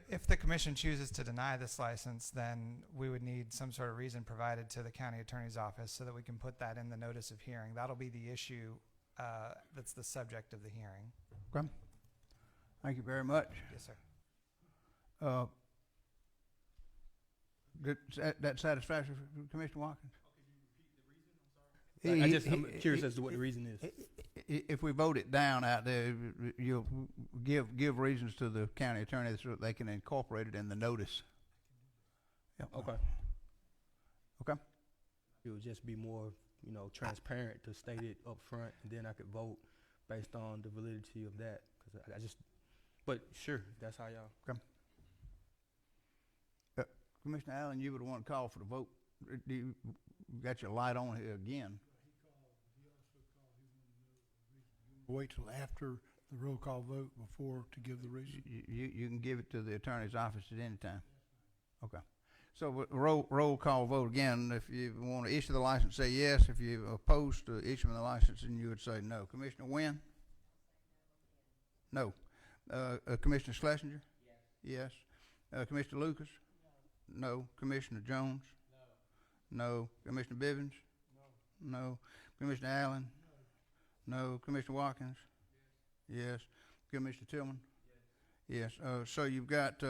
If the commission chooses to deny this license, then we would need some sort of reason provided to the county attorney's office so that we can put that in the notice of hearing. That'll be the issue that's the subject of the hearing. Okay. Thank you very much. Yes, sir. That satisfactory for Commissioner Watkins? I'm curious as to what the reason is. If we vote it down out there, you'll give reasons to the county attorney so that they can incorporate it in the notice. Yep. Okay. Okay. It would just be more, transparent to state it up front, and then I could vote based on the validity of that. But sure, that's how y'all. Okay. Commissioner Allen, you would want to call for the vote. You got your light on here again. Wait till after the roll call vote before to give the reason? You can give it to the attorney's office at any time. Okay. So roll call vote again. If you want to issue the license, say yes. If you oppose to issuing the license, then you would say no. Commissioner Wynn? No. Commissioner Schlesinger? Yes. Yes. Commissioner Lucas? No. Commissioner Jones? No. No. Commissioner Bivens? No. No. Commissioner Allen? No. Commissioner Watkins? Yes. Commissioner Tillman? Yes. So you've got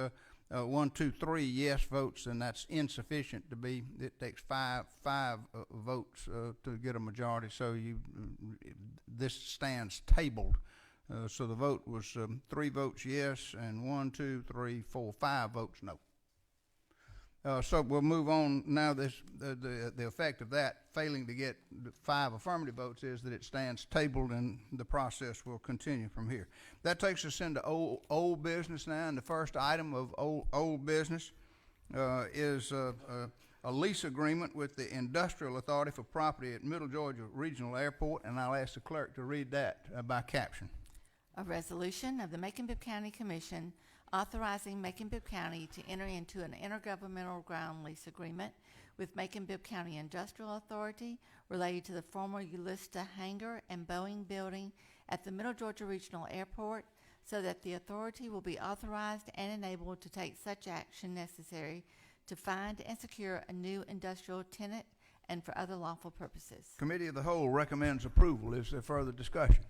1, 2, 3 yes votes, and that's insufficient to be. It takes five votes to get a majority. So this stands tabled So the vote was 3 votes yes and 1, 2, 3, 4, 5 votes no. So we'll move on now. The effect of that failing to get 5 affirmative votes is that it stands tabled, and the process will continue from here. That takes us into old business now, and the first item of old business is a lease agreement with the Industrial Authority for property at Middle Georgia Regional Airport, and I'll ask the clerk to read that by caption. A resolution of the Macon-Bibb County Commission authorizing Macon-Bibb County to enter into an intergovernmental ground lease agreement with Macon-Bibb County Industrial Authority related to the former Ulista Hangar and Boeing building at the Middle Georgia Regional Airport, so that the authority will be authorized and enabled to take such action necessary to find and secure a new industrial tenant and for other lawful purposes. Committee of the Whole recommends approval. Is there further discussion?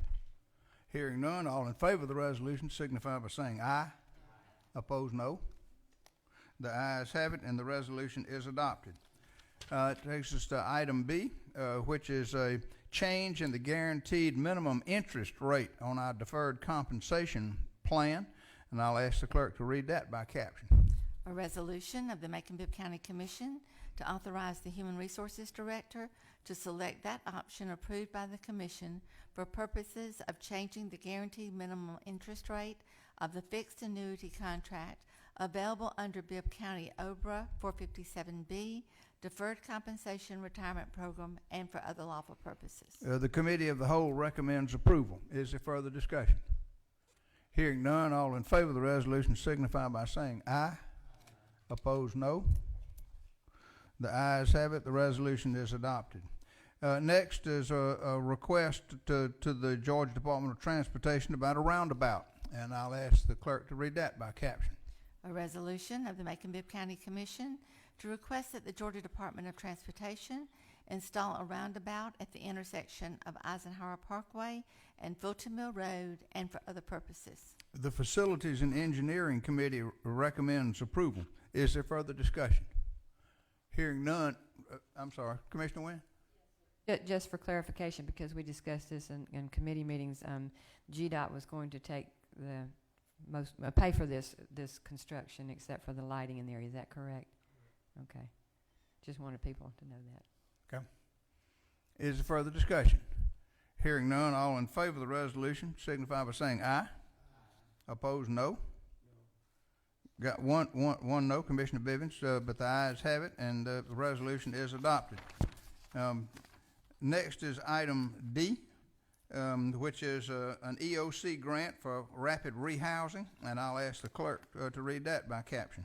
Hearing none, all in favor of the resolution signify by saying aye. Opposed, no. The ayes have it, and the resolution is adopted. It takes us to item B, which is a change in the guaranteed minimum interest rate on our deferred compensation plan, and I'll ask the clerk to read that by caption. A resolution of the Macon-Bibb County Commission to authorize the Human Resources Director to select that option approved by the Commission for purposes of changing the guaranteed minimum interest rate of the fixed annuity contract available under Bibb County OBRA 457B, Deferred Compensation Retirement Program, and for other lawful purposes. The Committee of the Whole recommends approval. Is there further discussion? Hearing none, all in favor of the resolution signify by saying aye. Opposed, no. The ayes have it. The resolution is adopted. Next is a request to the Georgia Department of Transportation about a roundabout, and I'll ask the clerk to read that by caption. A resolution of the Macon-Bibb County Commission to request that the Georgia Department of Transportation install a roundabout at the intersection of Eisenhower Parkway and Fulton Mill Road and for other purposes. The Facilities and Engineering Committee recommends approval. Is there further discussion? Hearing none, I'm sorry, Commissioner Wynn? Just for clarification, because we discussed this in committee meetings, GDOT was going to take pay for this construction except for the lighting in the area. Is that correct? Okay. Just wanted people to know that. Okay. Is there further discussion? Hearing none, all in favor of the resolution signify by saying aye. Opposed, no. Got one no, Commissioner Bivens, but the ayes have it, and the resolution is adopted. Next is item D, which is an EOC grant for rapid rehousing, and I'll ask the clerk to read that by caption.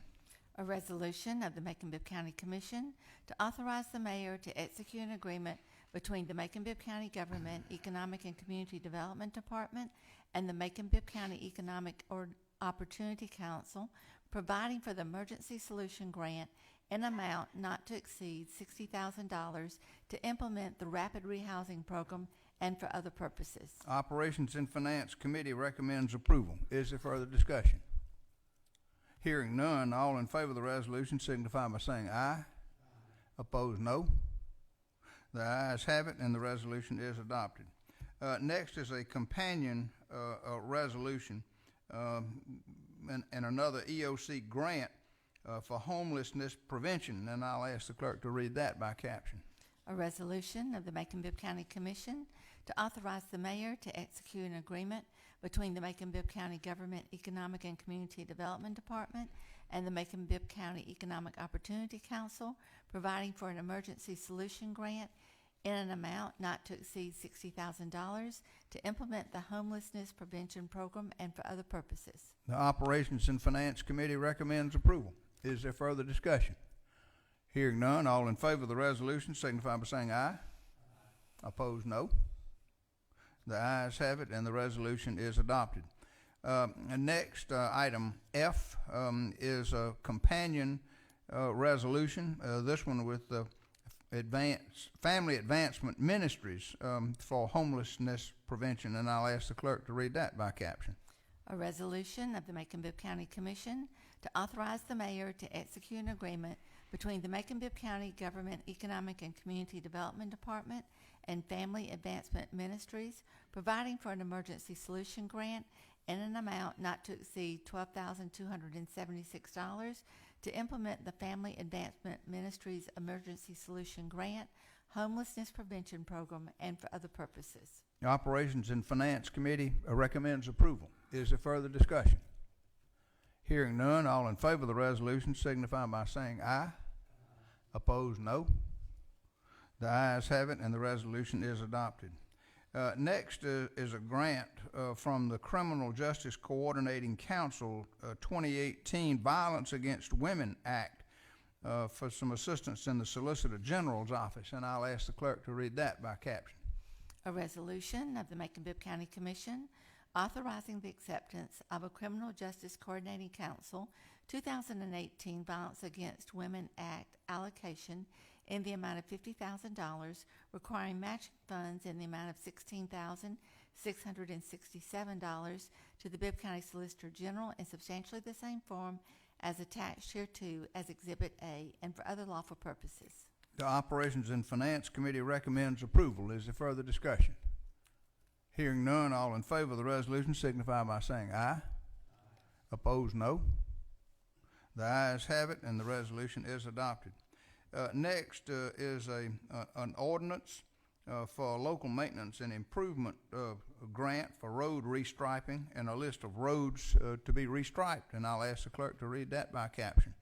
A resolution of the Macon-Bibb County Commission to authorize the mayor to execute an agreement between the Macon-Bibb County Government Economic and Community Development Department and the Macon-Bibb County Economic Opportunity Council, providing for the emergency solution grant in amount not to exceed $60,000 to implement the rapid rehousing program and for other purposes. Operations and Finance Committee recommends approval. Is there further discussion? Hearing none, all in favor of the resolution signify by saying aye. Opposed, no. The ayes have it, and the resolution is adopted. Next is a companion resolution and another EOC grant for homelessness prevention, and I'll ask the clerk to read that by caption. A resolution of the Macon-Bibb County Commission to authorize the mayor to execute an agreement between the Macon-Bibb County Government Economic and Community Development Department and the Macon-Bibb County Economic Opportunity Council, providing for an emergency solution grant in an amount not to exceed $60,000 to implement the homelessness prevention program and for other purposes. The Operations and Finance Committee recommends approval. Is there further discussion? Hearing none, all in favor of the resolution signify by saying aye. Opposed, no. The ayes have it, and the resolution is adopted. Next, item F is a companion resolution. This one with the Family Advancement Ministries for homelessness prevention, and I'll ask the clerk to read that by caption. A resolution of the Macon-Bibb County Commission to authorize the mayor to execute an agreement between the Macon-Bibb County Government Economic and Community Development Department and Family Advancement Ministries, providing for an emergency solution grant in an amount not to exceed $12,276 to implement the Family Advancement Ministries Emergency Solution Grant, Homelessness Prevention Program, and for other purposes. The Operations and Finance Committee recommends approval. Is there further discussion? Hearing none, all in favor of the resolution signify by saying aye. Opposed, no. The ayes have it, and the resolution is adopted. Next is a grant from the Criminal Justice Coordinating Council 2018 Violence Against Women Act for some assistance in the Solicitor General's office, and I'll ask the clerk to read that by caption. A resolution of the Macon-Bibb County Commission authorizing the acceptance of a Criminal Justice Coordinating Council 2018 Violence Against Women Act allocation in the amount of $50,000, requiring matching funds in the amount of $16,667 to the Bibb County Solicitor General in substantially the same form as attached hereto as Exhibit A, and for other lawful purposes. The Operations and Finance Committee recommends approval. Is there further discussion? Hearing none, all in favor of the resolution signify by saying aye. Opposed, no. The ayes have it, and the resolution is adopted. Next is an ordinance for a local maintenance and improvement grant for road restriping and a list of roads to be restriped, and I'll ask the clerk to read that by caption.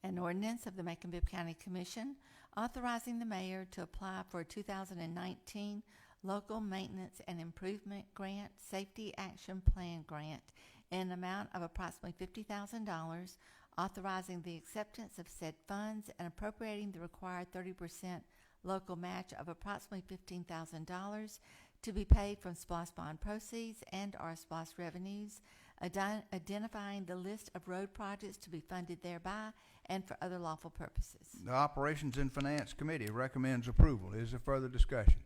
An ordinance of the Macon-Bibb County Commission authorizing the mayor to apply for a 2019 Local Maintenance and Improvement Grant Safety Action Plan Grant in an amount of approximately $50,000, authorizing the acceptance of said funds and appropriating the required 30% local match of approximately $15,000 to be paid from SPOS bond proceeds and or SPOS revenues, identifying the list of road projects to be funded thereby and for other lawful purposes. The Operations and Finance Committee recommends approval. Is there further discussion?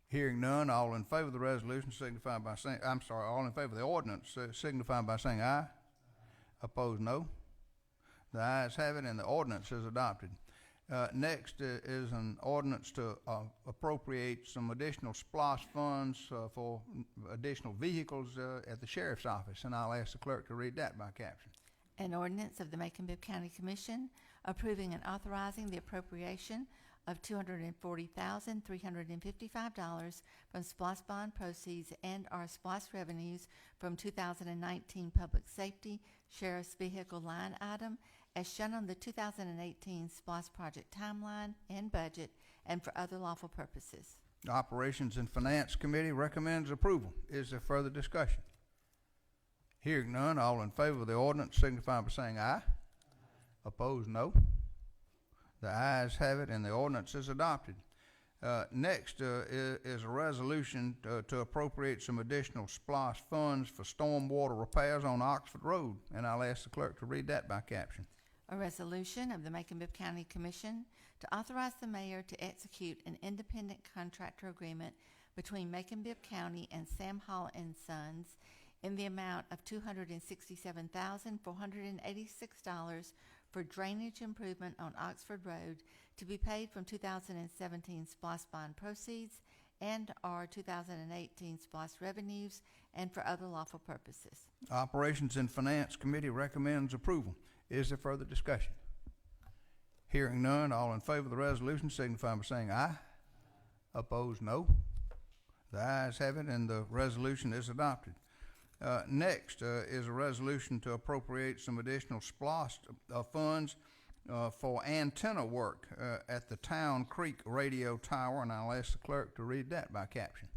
Hearing none, all in favor of the resolution signify by saying, all in favor of the ordinance signify by saying aye. Opposed, no. The ayes have it, and the ordinance is adopted. Next is an ordinance to appropriate some additional SPLOS funds for additional vehicles at the Sheriff's Office, and I'll ask the clerk to read that by caption. An ordinance of the Macon-Bibb County Commission approving and authorizing the appropriation of $240,355 from SPLOS bond proceeds and or SPLOS revenues from 2019 Public Safety Sheriff's Vehicle line item as shown on the 2018 SPLOS project timeline and budget and for other lawful purposes. The Operations and Finance Committee recommends approval. Is there further discussion? Hearing none, all in favor of the ordinance signify by saying aye. Opposed, no. The ayes have it, and the ordinance is adopted. Next is a resolution to appropriate some additional SPLOS funds for stormwater repairs on Oxford Road, and I'll ask the clerk to read that by caption. A resolution of the Macon-Bibb County Commission to authorize the mayor to execute an independent contractor agreement between Macon-Bibb County and Sam Hall and Sons in the amount of $267,486 for drainage improvement on Oxford Road to be paid from 2017 SPLOS bond proceeds and or 2018 SPLOS revenues and for other lawful purposes. Operations and Finance Committee recommends approval. Is there further discussion? Hearing none, all in favor of the resolution signify by saying aye. Opposed, no. The ayes have it, and the resolution is adopted. Next is a resolution to appropriate some additional SPLOS funds for antenna work at the Town Creek Radio Tower, and I'll ask the clerk to read that by caption.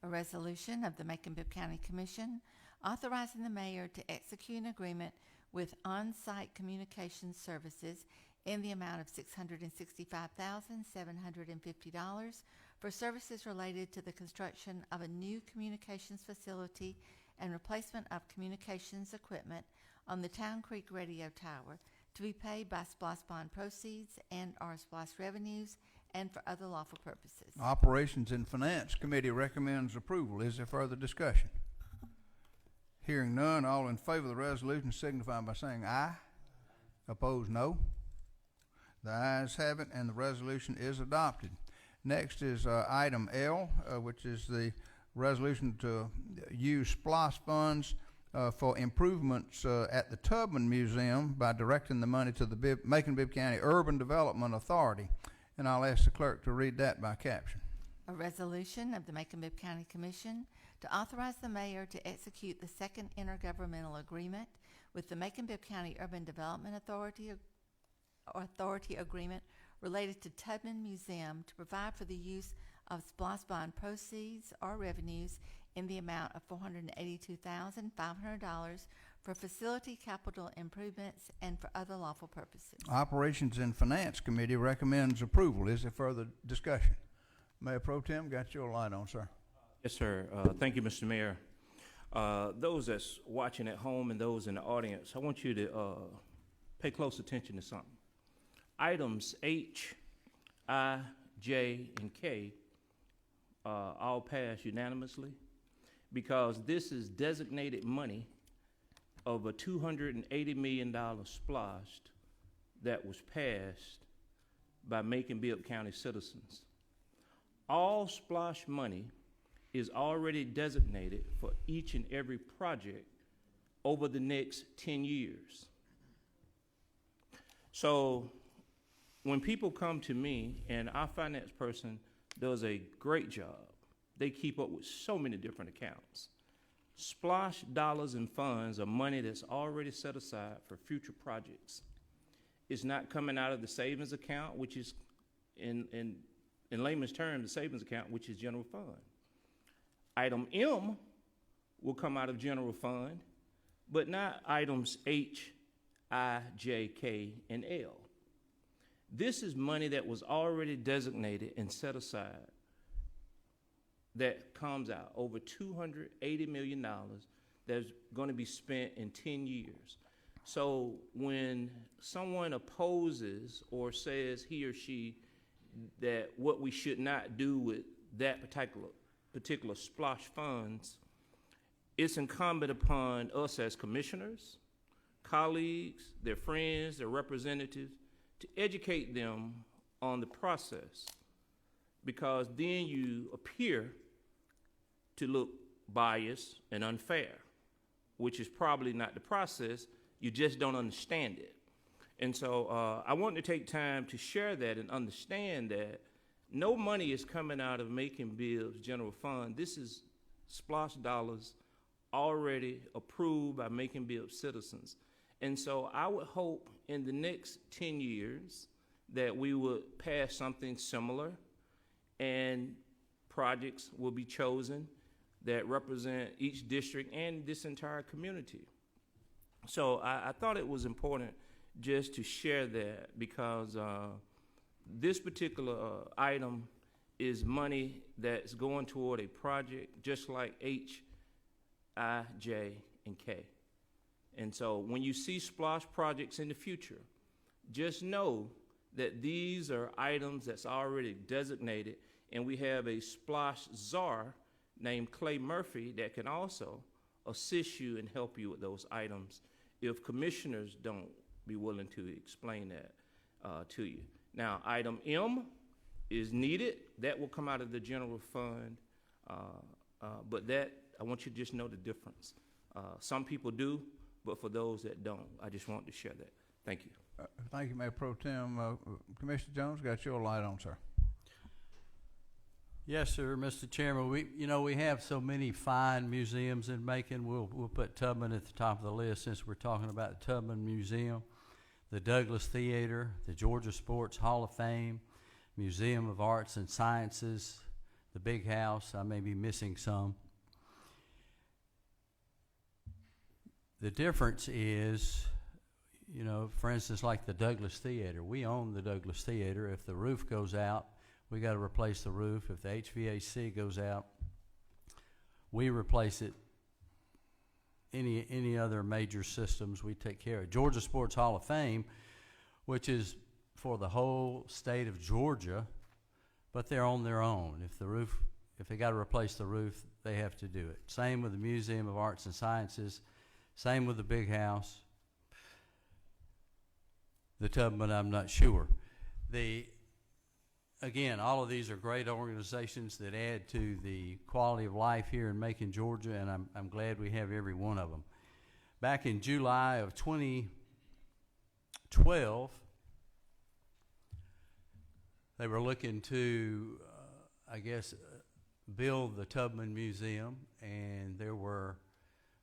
A resolution of the Macon-Bibb County Commission authorizing the mayor to execute an agreement with On-Site Communications Services in the amount of $665,750 for services related to the construction of a new communications facility and replacement of communications equipment on the Town Creek Radio Tower to be paid by SPLOS bond proceeds and or SPLOS revenues and for other lawful purposes. Operations and Finance Committee recommends approval. Is there further discussion? Hearing none, all in favor of the resolution signify by saying aye. Opposed, no. The ayes have it, and the resolution is adopted. Next is item L, which is the resolution to use SPLOST funds for improvements at the Tubman Museum by directing the money to the Macon-Bibb County Urban Development Authority. And I'll ask the clerk to read that by caption. A resolution of the Macon-Bibb County Commission to authorize the mayor to execute the second intergovernmental agreement with the Macon-Bibb County Urban Development Authority agreement related to Tubman Museum to provide for the use of SPLOST bond proceeds or revenues in the amount of $482,500 for facility capital improvements and for other lawful purposes. Operations and Finance Committee recommends approval. Is there further discussion? Mayor Pro Tem, got your light on, sir. Yes, sir. Thank you, Mr. Mayor. Those that's watching at home and those in the audience, I want you to pay close attention to something. Items H, I, J, and K all passed unanimously because this is designated money of a $280 million splosh that was passed by Macon-Bibb County citizens. All splosh money is already designated for each and every project over the next 10 years. So when people come to me, and our finance person does a great job, they keep up with so many different accounts. Splosh dollars and funds are money that's already set aside for future projects. It's not coming out of the savings account, which is, in layman's terms, the savings account, which is general fund. Item M will come out of general fund, but not items H, I, J, K, and L. This is money that was already designated and set aside that comes out over $280 million that's going to be spent in 10 years. So when someone opposes or says he or she that what we should not do with that particular splosh funds, it's incumbent upon us as commissioners, colleagues, their friends, their representatives, to educate them on the process, because then you appear to look biased and unfair, which is probably not the process. You just don't understand it. And so I want to take time to share that and understand that no money is coming out of Macon-Bibb's general fund. This is splosh dollars already approved by Macon-Bibb citizens. And so I would hope in the next 10 years that we would pass something similar, and projects will be chosen that represent each district and this entire community. So I thought it was important just to share that, because this particular item is money that's going toward a project just like H, I, J, and K. And so when you see splosh projects in the future, just know that these are items that's already designated, and we have a splosh czar named Clay Murphy that can also assist you and help you with those items if commissioners don't be willing to explain that to you. Now, item M is needed. That will come out of the general fund, but that, I want you to just know the difference. Some people do, but for those that don't, I just want to share that. Thank you. Thank you, Mayor Pro Tem. Commissioner Jones, got your light on, sir. Yes, sir, Mr. Chairman. We have so many fine museums in Macon. We'll put Tubman at the top of the list since we're talking about the Tubman Museum, the Douglas Theater, the Georgia Sports Hall of Fame, Museum of Arts and Sciences, the Big House. I may be missing some. The difference is, for instance, like the Douglas Theater. We own the Douglas Theater. If the roof goes out, we got to replace the roof. If the HVAC goes out, we replace it. Any other major systems we take care of. Georgia Sports Hall of Fame, which is for the whole state of Georgia, but they're on their own. If they got to replace the roof, they have to do it. Same with the Museum of Arts and Sciences. Same with the Big House. The Tubman, I'm not sure. again, all of these are great organizations that add to the quality of life here in Macon, Georgia, and I'm glad we have every one of them. Back in July of 2012, they were looking to, build the Tubman Museum, and there were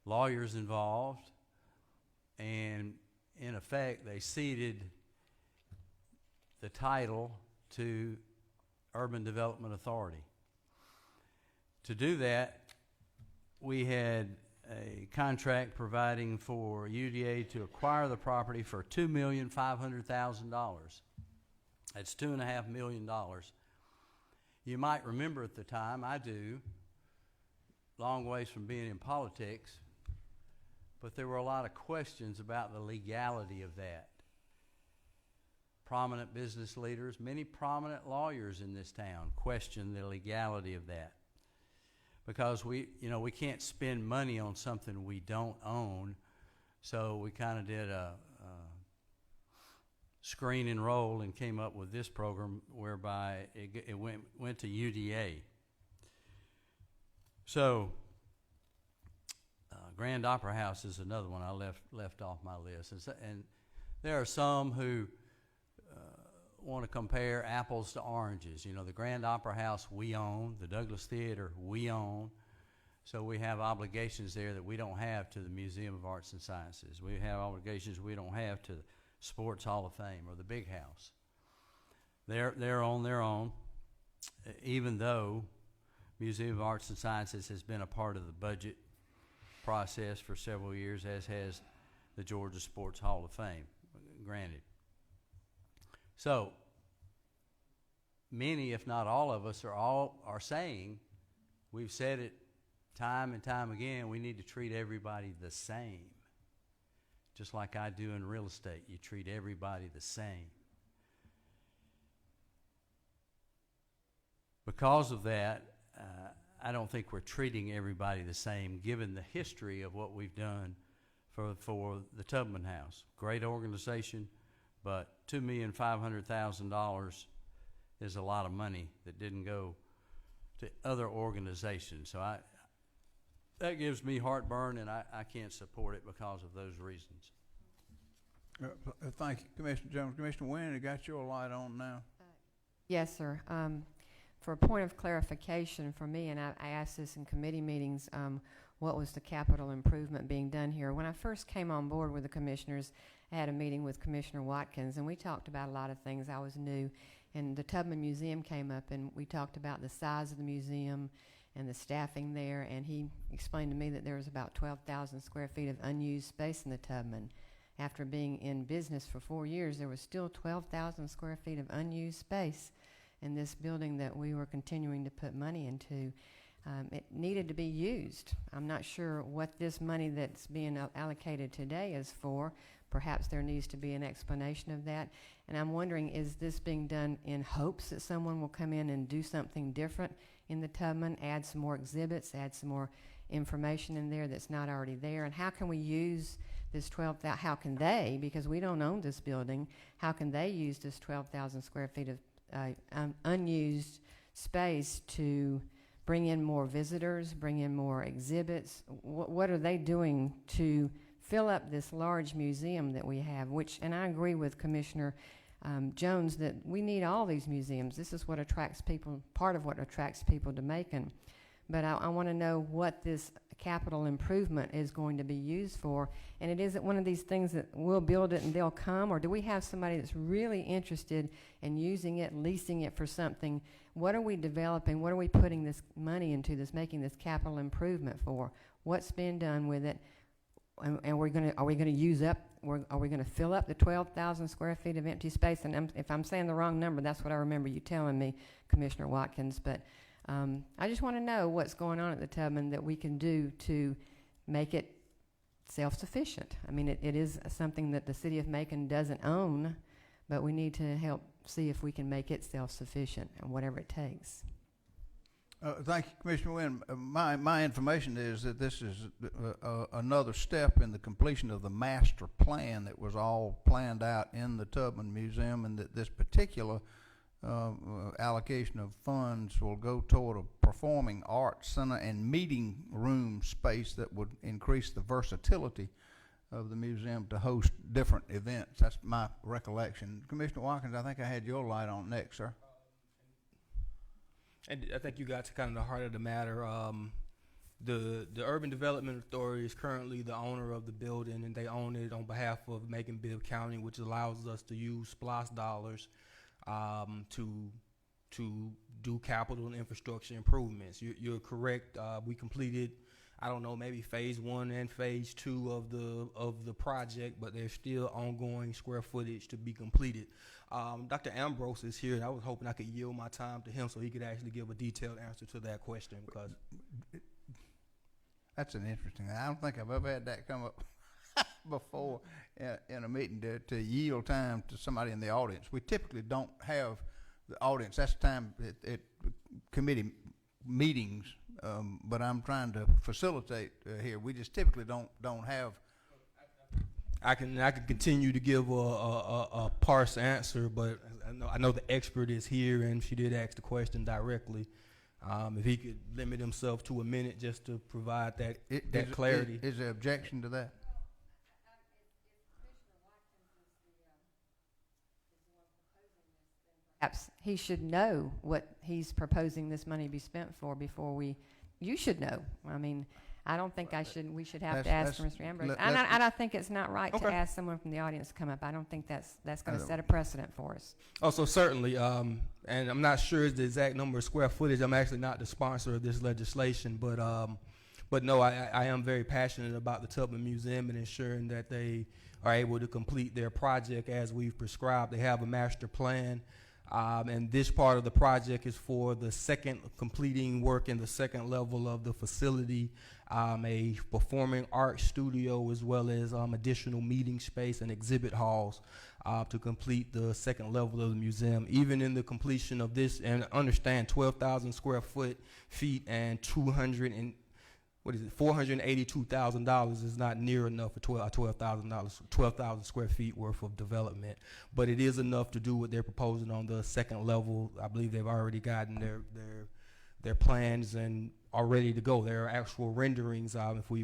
lawyers involved, and in effect, they ceded the title to Urban Development Authority. To do that, we had a contract providing for UDA to acquire the property for $2,500,000. That's $2.5 million. You might remember at the time, I do, long ways from being in politics, but there were a lot of questions about the legality of that. Prominent business leaders, many prominent lawyers in this town questioned the legality of that. Because we can't spend money on something we don't own, so we kind of did a screen and roll and came up with this program whereby it went to UDA. So Grand Opera House is another one I left off my list, and there are some who want to compare apples to oranges. You know, the Grand Opera House we own, the Douglas Theater we own, so we have obligations there that we don't have to the Museum of Arts and Sciences. We have obligations we don't have to the Sports Hall of Fame or the Big House. They're on their own, even though Museum of Arts and Sciences has been a part of the budget process for several years, as has the Georgia Sports Hall of Fame, granted. So many, if not all of us, are saying, we've said it time and time again, we need to treat everybody the same. Just like I do in real estate, you treat everybody the same. Because of that, I don't think we're treating everybody the same, given the history of what we've done for the Tubman House. Great organization, but $2,500,000 is a lot of money that didn't go to other organizations. So that gives me heartburn, and I can't support it because of those reasons. Thank you, Commissioner Jones. Commissioner Wynn, you got your light on now. Yes, sir. For a point of clarification for me, and I asked this in committee meetings, what was the capital improvement being done here? When I first came on board with the commissioners, I had a meeting with Commissioner Watkins, and we talked about a lot of things. I was new, and the Tubman Museum came up, and we talked about the size of the museum and the staffing there, and he explained to me that there was about 12,000 square feet of unused space in the Tubman. After being in business for 4 years, there was still 12,000 square feet of unused space in this building that we were continuing to put money into. It needed to be used. I'm not sure what this money that's being allocated today is for. Perhaps there needs to be an explanation of that. And I'm wondering, is this being done in hopes that someone will come in and do something different in the Tubman, add some more exhibits, add some more information in there that's not already there? And how can we use this 12,000, how can they, because we don't own this building, how can they use this 12,000 square feet of unused space to bring in more visitors, bring in more exhibits? What are they doing to fill up this large museum that we have? Which, and I agree with Commissioner Jones that we need all these museums. This is what attracts people, part of what attracts people to Macon. But I want to know what this capital improvement is going to be used for. And it isn't one of these things that we'll build it and they'll come, or do we have somebody that's really interested in using it, leasing it for something? What are we developing? What are we putting this money into, this making this capital improvement for? What's been done with it? And are we going to use up? Are we going to fill up the 12,000 square feet of empty space? And if I'm saying the wrong number, that's what I remember you telling me, Commissioner Watkins. But I just want to know what's going on at the Tubman that we can do to make it self-sufficient. I mean, it is something that the city of Macon doesn't own, but we need to help see if we can make it self-sufficient and whatever it takes. Thank you, Commissioner Wynn. My information is that this is another step in the completion of the master plan that was all planned out in the Tubman Museum, and that this particular allocation of funds will go toward a performing arts center and meeting room space that would increase the versatility of the museum to host different events. That's my recollection. Commissioner Watkins, I think I had your light on next, sir. And I think you got to kind of the heart of the matter. The Urban Development Authority is currently the owner of the building, and they own it on behalf of Macon-Bibb County, which allows us to use SPLOST dollars to do capital and infrastructure improvements. You're correct. We completed, I don't know, maybe phase 1 and phase 2 of the project, but there's still ongoing square footage to be completed. Dr. Ambrose is here, and I was hoping I could yield my time to him so he could actually give a detailed answer to that question, because that's an interesting. I don't think I've ever had that come up before in a meeting to yield time to somebody in the audience. We typically don't have the audience. That's time at committee meetings, but I'm trying to facilitate here. We just typically don't have. I can continue to give a parse answer, but I know the expert is here, and she did ask the question directly. If he could limit himself to a minute just to provide that clarity. Is there objection to that? Perhaps he should know what he's proposing this money be spent for before you should know. I mean, I don't think we should have to ask for Mr. Ambrose. And I think it's not right to ask someone from the audience to come up. I don't think that's going to set a precedent for us. Oh, so certainly, and I'm not sure the exact number of square footage. I'm actually not the sponsor of this legislation, but no, I am very passionate about the Tubman Museum and ensuring that they are able to complete their project as we've prescribed. They have a master plan. And this part of the project is for the completing work in the second level of the facility, a performing arts studio, as well as additional meeting space and exhibit halls to complete the second level of the museum. Even in the completion of this, and understand 12,000 square feet and $482,000 is not near enough for 12,000 square feet worth of development, but it is enough to do what they're proposing on the second level. I believe they've already gotten their plans and are ready to go. There are actual renderings if we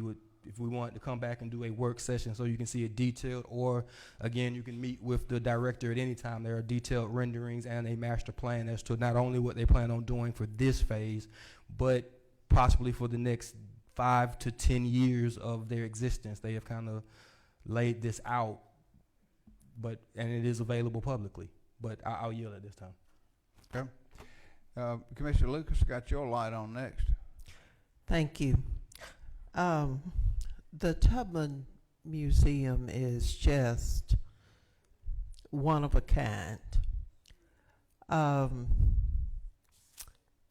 want to come back and do a work session so you can see it detailed, or again, you can meet with the director at any time. There are detailed renderings and a master plan as to not only what they plan on doing for this phase, but possibly for the next 5 to 10 years of their existence. They have kind of laid this out, and it is available publicly. But I'll yield at this time. Okay. Commissioner Lucas, got your light on next. Thank you. The Tubman Museum is just one of a kind.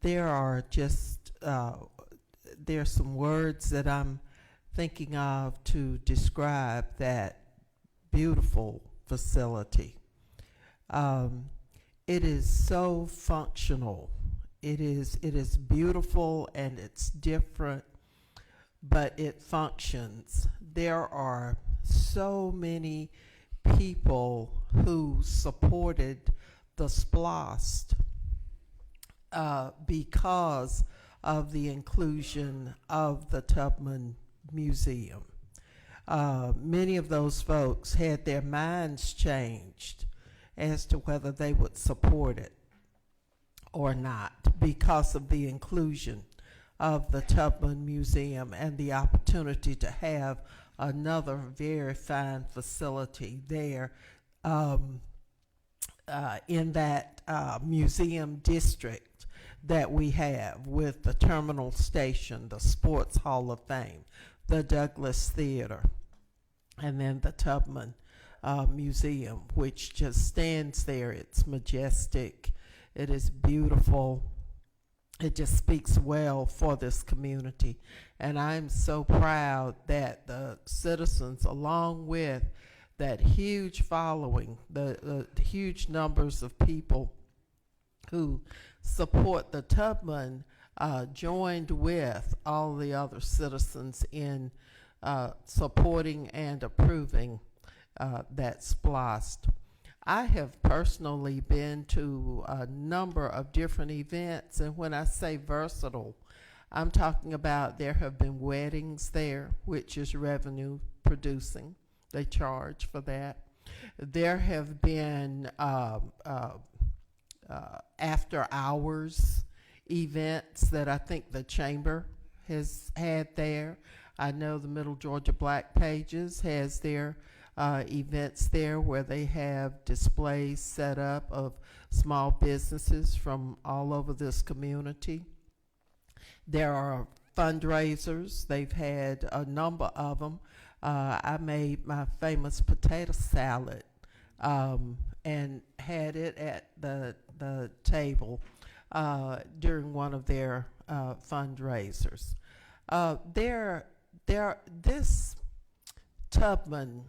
There are just there's some words that I'm thinking of to describe that beautiful facility. It is so functional. It is beautiful and it's different, but it functions. There are so many people who supported the SPLOST because of the inclusion of the Tubman Museum. Many of those folks had their minds changed as to whether they would support it or not because of the inclusion of the Tubman Museum and the opportunity to have another very fine facility there in that museum district that we have, with the Terminal Station, the Sports Hall of Fame, the Douglas Theater, and then the Tubman Museum, which just stands there. It's majestic. It is beautiful. It just speaks well for this community. And I'm so proud that the citizens, along with that huge following, the huge numbers of people who support the Tubman, joined with all the other citizens in supporting and approving that SPLOST. I have personally been to a number of different events, and when I say versatile, I'm talking about there have been weddings there, which is revenue producing. They charge for that. There have been after hours events that I think the chamber has had there. I know the Middle Georgia Black Pages has their events there where they have displays set up of small businesses from all over this community. There are fundraisers. They've had a number of them. I made my famous potato salad and had it at the table during one of their fundraisers. This Tubman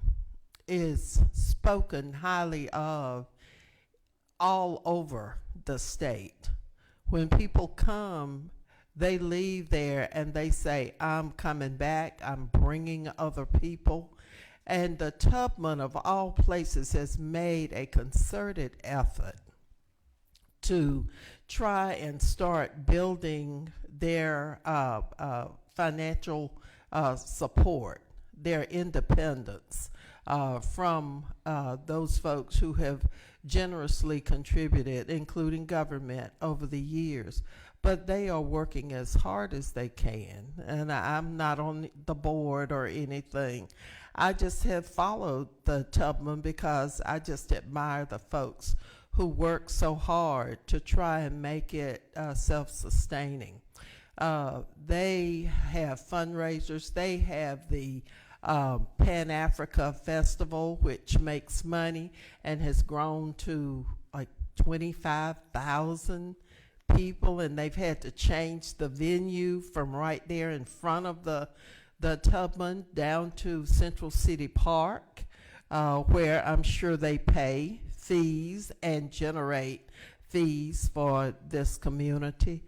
is spoken highly of all over the state. When people come, they leave there and they say, I'm coming back, I'm bringing other people. And the Tubman, of all places, has made a concerted effort to try and start building their financial support, their independence from those folks who have generously contributed, including government, over the years. But they are working as hard as they can, and I'm not on the board or anything. I just have followed the Tubman because I just admire the folks who work so hard to try and make it self-sustaining. They have fundraisers. They have the Pan-Africa Festival, which makes money and has grown to like 25,000 people, and they've had to change the venue from right there in front of the Tubman down to Central City Park, where I'm sure they pay fees and generate fees for this community.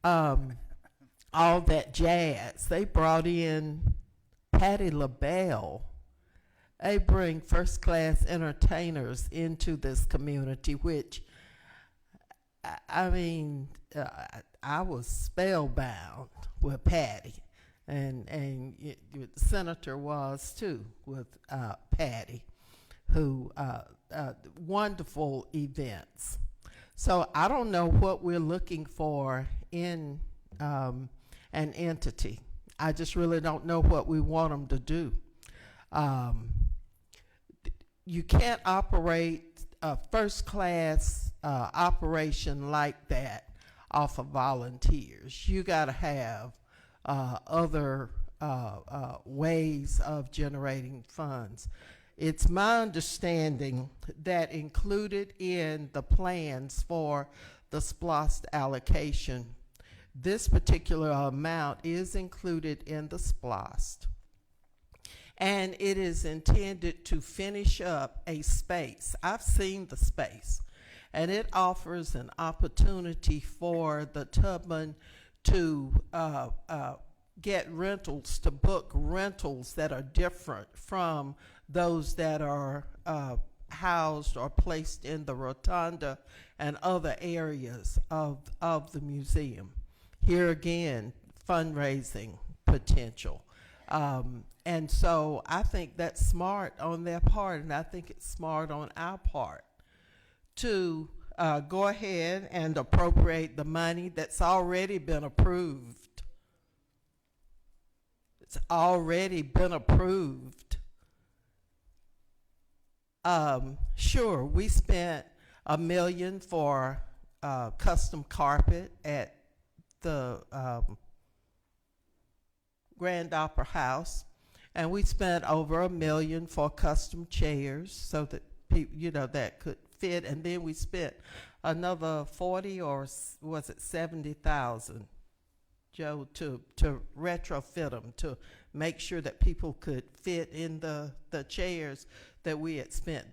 All that jazz. They brought in Patti LaBelle. They bring first-class entertainers into this community, which I mean, I was spellbound with Patty, and the senator was too with Patty, who wonderful events. So I don't know what we're looking for in an entity. I just really don't know what we want them to do. You can't operate a first-class operation like that off of volunteers. You got to have other ways of generating funds. It's my understanding that included in the plans for the SPLOST allocation, this particular amount is included in the SPLOST. And it is intended to finish up a space. I've seen the space, and it offers an opportunity for the Tubman to get rentals, to book rentals that are different from those that are housed or placed in the rotunda and other areas of the museum. Here again, fundraising potential. And so I think that's smart on their part, and I think it's smart on our part to go ahead and appropriate the money that's already been approved. It's already been approved. Sure, we spent $1 million for custom carpet at the Grand Opera House, and we spent over $1 million for custom chairs so that people, that could fit, and then we spent another 40 or was it 70,000, Joe, to retrofit them, to make sure that people could fit in the chairs that we had spent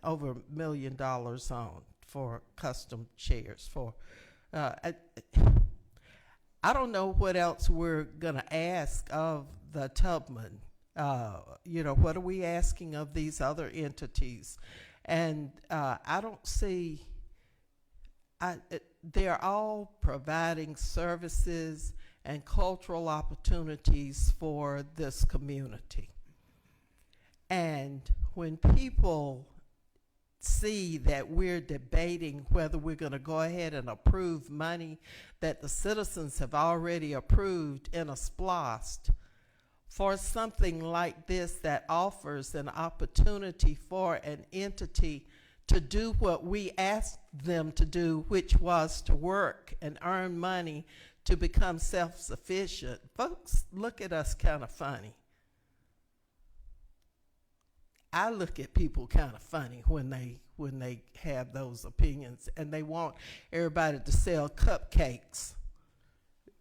over $1 million on for custom chairs for. I don't know what else we're going to ask of the Tubman. What are we asking of these other entities? And I don't see, they're all providing services and cultural opportunities for this community. And when people see that we're debating whether we're going to go ahead and approve money that the citizens have already approved in a SPLOST for something like this that offers an opportunity for an entity to do what we asked them to do, which was to work and earn money to become self-sufficient, folks look at us kind of funny. I look at people kind of funny when they have those opinions, and they want everybody to sell cupcakes,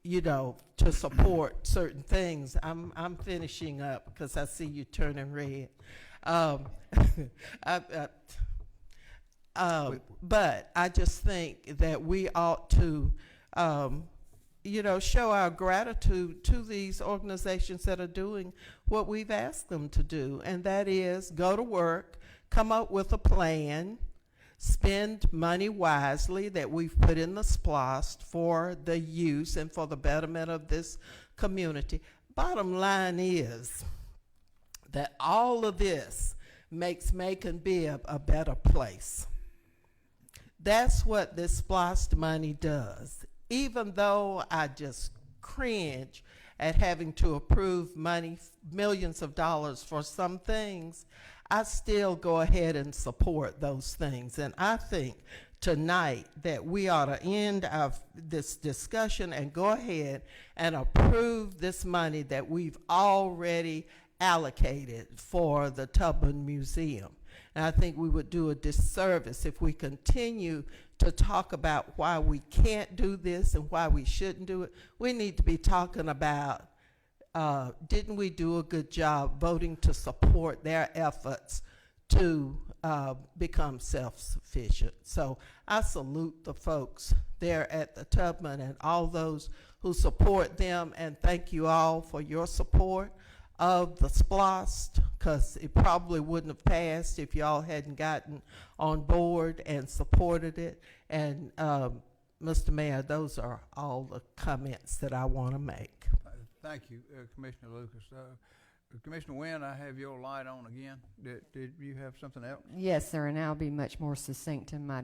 you know, to support certain things. I'm finishing up because I see you turning red. But I just think that we ought to, you know, show our gratitude to these organizations that are doing what we've asked them to do, and that is go to work, come up with a plan, spend money wisely that we've put in the SPLOST for the use and for the betterment of this community. Bottom line is that all of this makes Macon-Bibb a better place. That's what this SPLOST money does. Even though I just cringe at having to approve money, millions of dollars for some things, I still go ahead and support those things. And I think tonight that we ought to end this discussion and go ahead and approve this money that we've already allocated for the Tubman Museum. And I think we would do a disservice if we continue to talk about why we can't do this and why we shouldn't do it. We need to be talking about, didn't we do a good job voting to support their efforts to become self-sufficient? So I salute the folks there at the Tubman and all those who support them, and thank you all for your support of the SPLOST, because it probably wouldn't have passed if y'all hadn't gotten on board and supported it. And Mr. Mayor, those are all the comments that I want to make. Thank you, Commissioner Lucas. Commissioner Wynn, I have your light on again. Did you have something else? Yes, sir, and I'll be much more succinct in my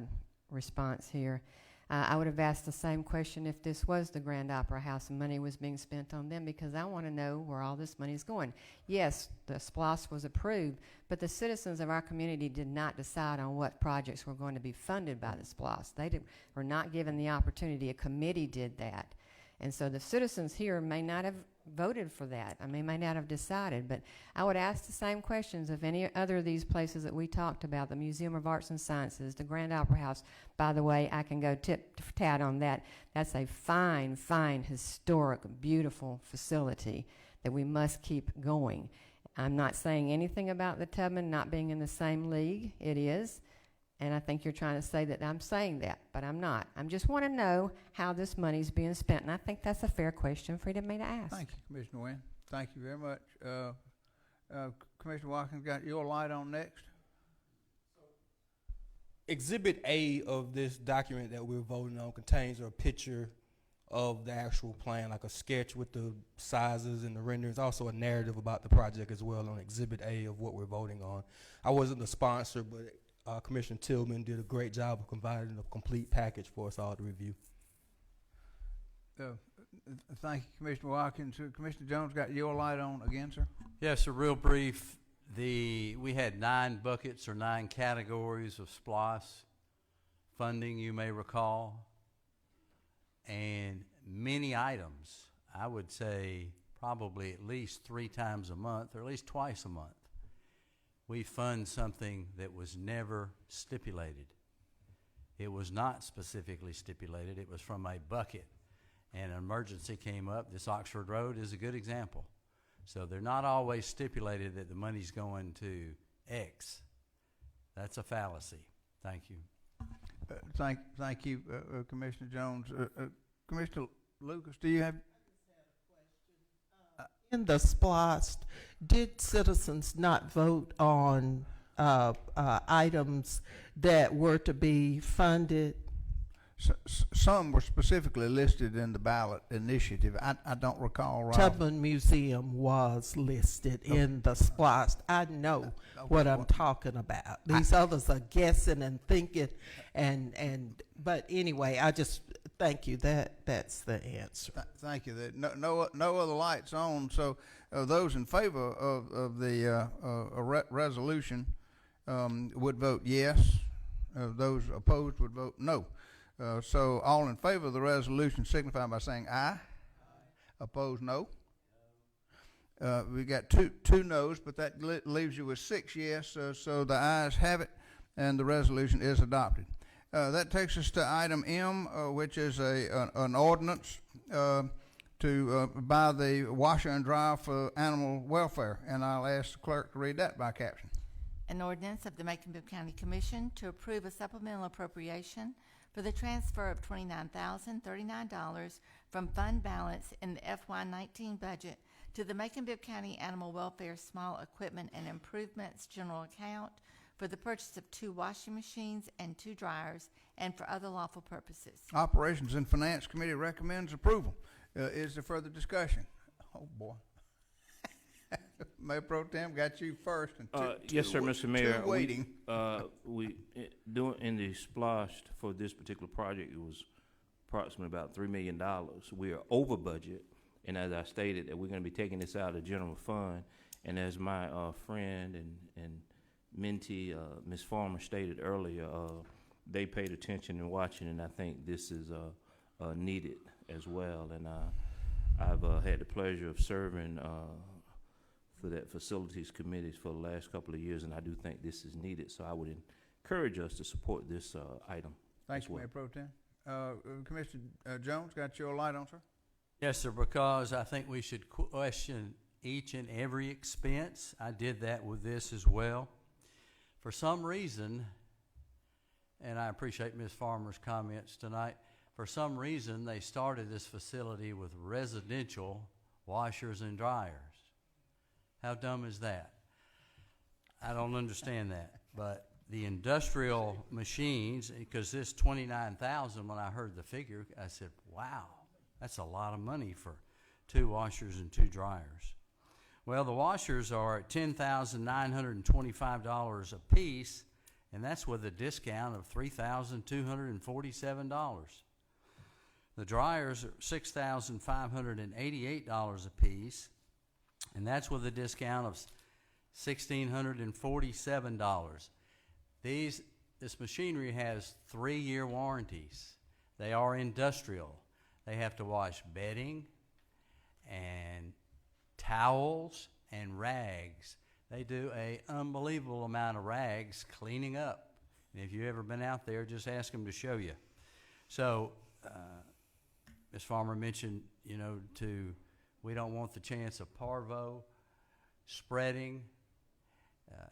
response here. I would have asked the same question if this was the Grand Opera House and money was being spent on them, because I want to know where all this money is going. Yes, the SPLOST was approved, but the citizens of our community did not decide on what projects were going to be funded by the SPLOST. They were not given the opportunity. A committee did that. And so the citizens here may not have voted for that. I mean, may not have decided, but I would ask the same questions of any other of these places that we talked about, the Museum of Arts and Sciences, the Grand Opera House. By the way, I can go tit-for-tat on that. That's a fine, fine, historic, beautiful facility that we must keep going. I'm not saying anything about the Tubman not being in the same league. It is. And I think you're trying to say that I'm saying that, but I'm not. I just want to know how this money's being spent, and I think that's a fair question for me to ask. Thank you, Commissioner Wynn. Thank you very much. Commissioner Watkins, got your light on next. Exhibit A of this document that we're voting on contains a picture of the actual plan, like a sketch with the sizes and the renderings, also a narrative about the project as well on Exhibit A of what we're voting on. I wasn't the sponsor, but Commissioner Tillman did a great job of providing a complete package for us all to review. Thank you, Commissioner Watkins. Commissioner Jones, got your light on again, sir? Yes, sir, real brief. We had 9 buckets or 9 categories of SPLOST funding, you may recall, and many items. I would say probably at least 3 times a month or at least twice a month. We fund something that was never stipulated. It was not specifically stipulated. It was from a bucket, and an emergency came up. This Oxford Road is a good example. So they're not always stipulated that the money's going to X. That's a fallacy. Thank you. Thank you, Commissioner Jones. Commissioner Lucas, do you have? In the SPLOST, did citizens not vote on items that were to be funded? Some were specifically listed in the ballot initiative. I don't recall right. Tubman Museum was listed in the SPLOST. I know what I'm talking about. These others are guessing and thinking, but anyway, I just thank you. That's the answer. Thank you. No other lights on. So those in favor of the resolution would vote yes. Those opposed would vote no. So all in favor of the resolution signify by saying aye. Opposed, no. We got two noes, but that leaves you with 6 yes. So the ayes have it, and the resolution is adopted. That takes us to item M, which is an ordinance to buy the washer and dryer for animal welfare, and I'll ask the clerk to read that by caption. An ordinance of the Macon-Bibb County Commission to approve a supplemental appropriation for the transfer of $29,039 from fund balance in the FY19 budget to the Macon-Bibb County Animal Welfare Small Equipment and Improvements General Account for the purchase of 2 washing machines and 2 dryers and for other lawful purposes. Operations and Finance Committee recommends approval. Is there further discussion? Oh, boy. Mayor Pro Tem, got you first. And yes, sir, Mr. Mayor. Waiting. We doing in the splosh for this particular project, it was approximately about $3 million. We are over budget, and as I stated, that we're going to be taking this out of the general fund. And as my friend and mentee, Ms. Farmer, stated earlier, they paid attention and watching, and I think this is needed as well. And I've had the pleasure of serving for that facilities committee for the last couple of years, and I do think this is needed. So I would encourage us to support this item. Thank you, Mayor Pro Tem. Commissioner Jones, got your light on, sir? Yes, sir, because I think we should question each and every expense. I did that with this as well. For some reason, and I appreciate Ms. Farmer's comments tonight, for some reason they started this facility with residential washers and dryers. How dumb is that? I don't understand that. But the industrial machines, because this $29,000, when I heard the figure, I said, wow, that's a lot of money for 2 washers and 2 dryers. Well, the washers are at $10,925 a piece, and that's with a discount of $3,247. The dryers are $6,588 a piece, and that's with a discount of $1,647. This machinery has 3-year warranties. They are industrial. They have to wash bedding and towels and rags. They do an unbelievable amount of rags cleaning up. And if you've ever been out there, just ask them to show you. So, Ms. Farmer mentioned, we don't want the chance of parvo spreading.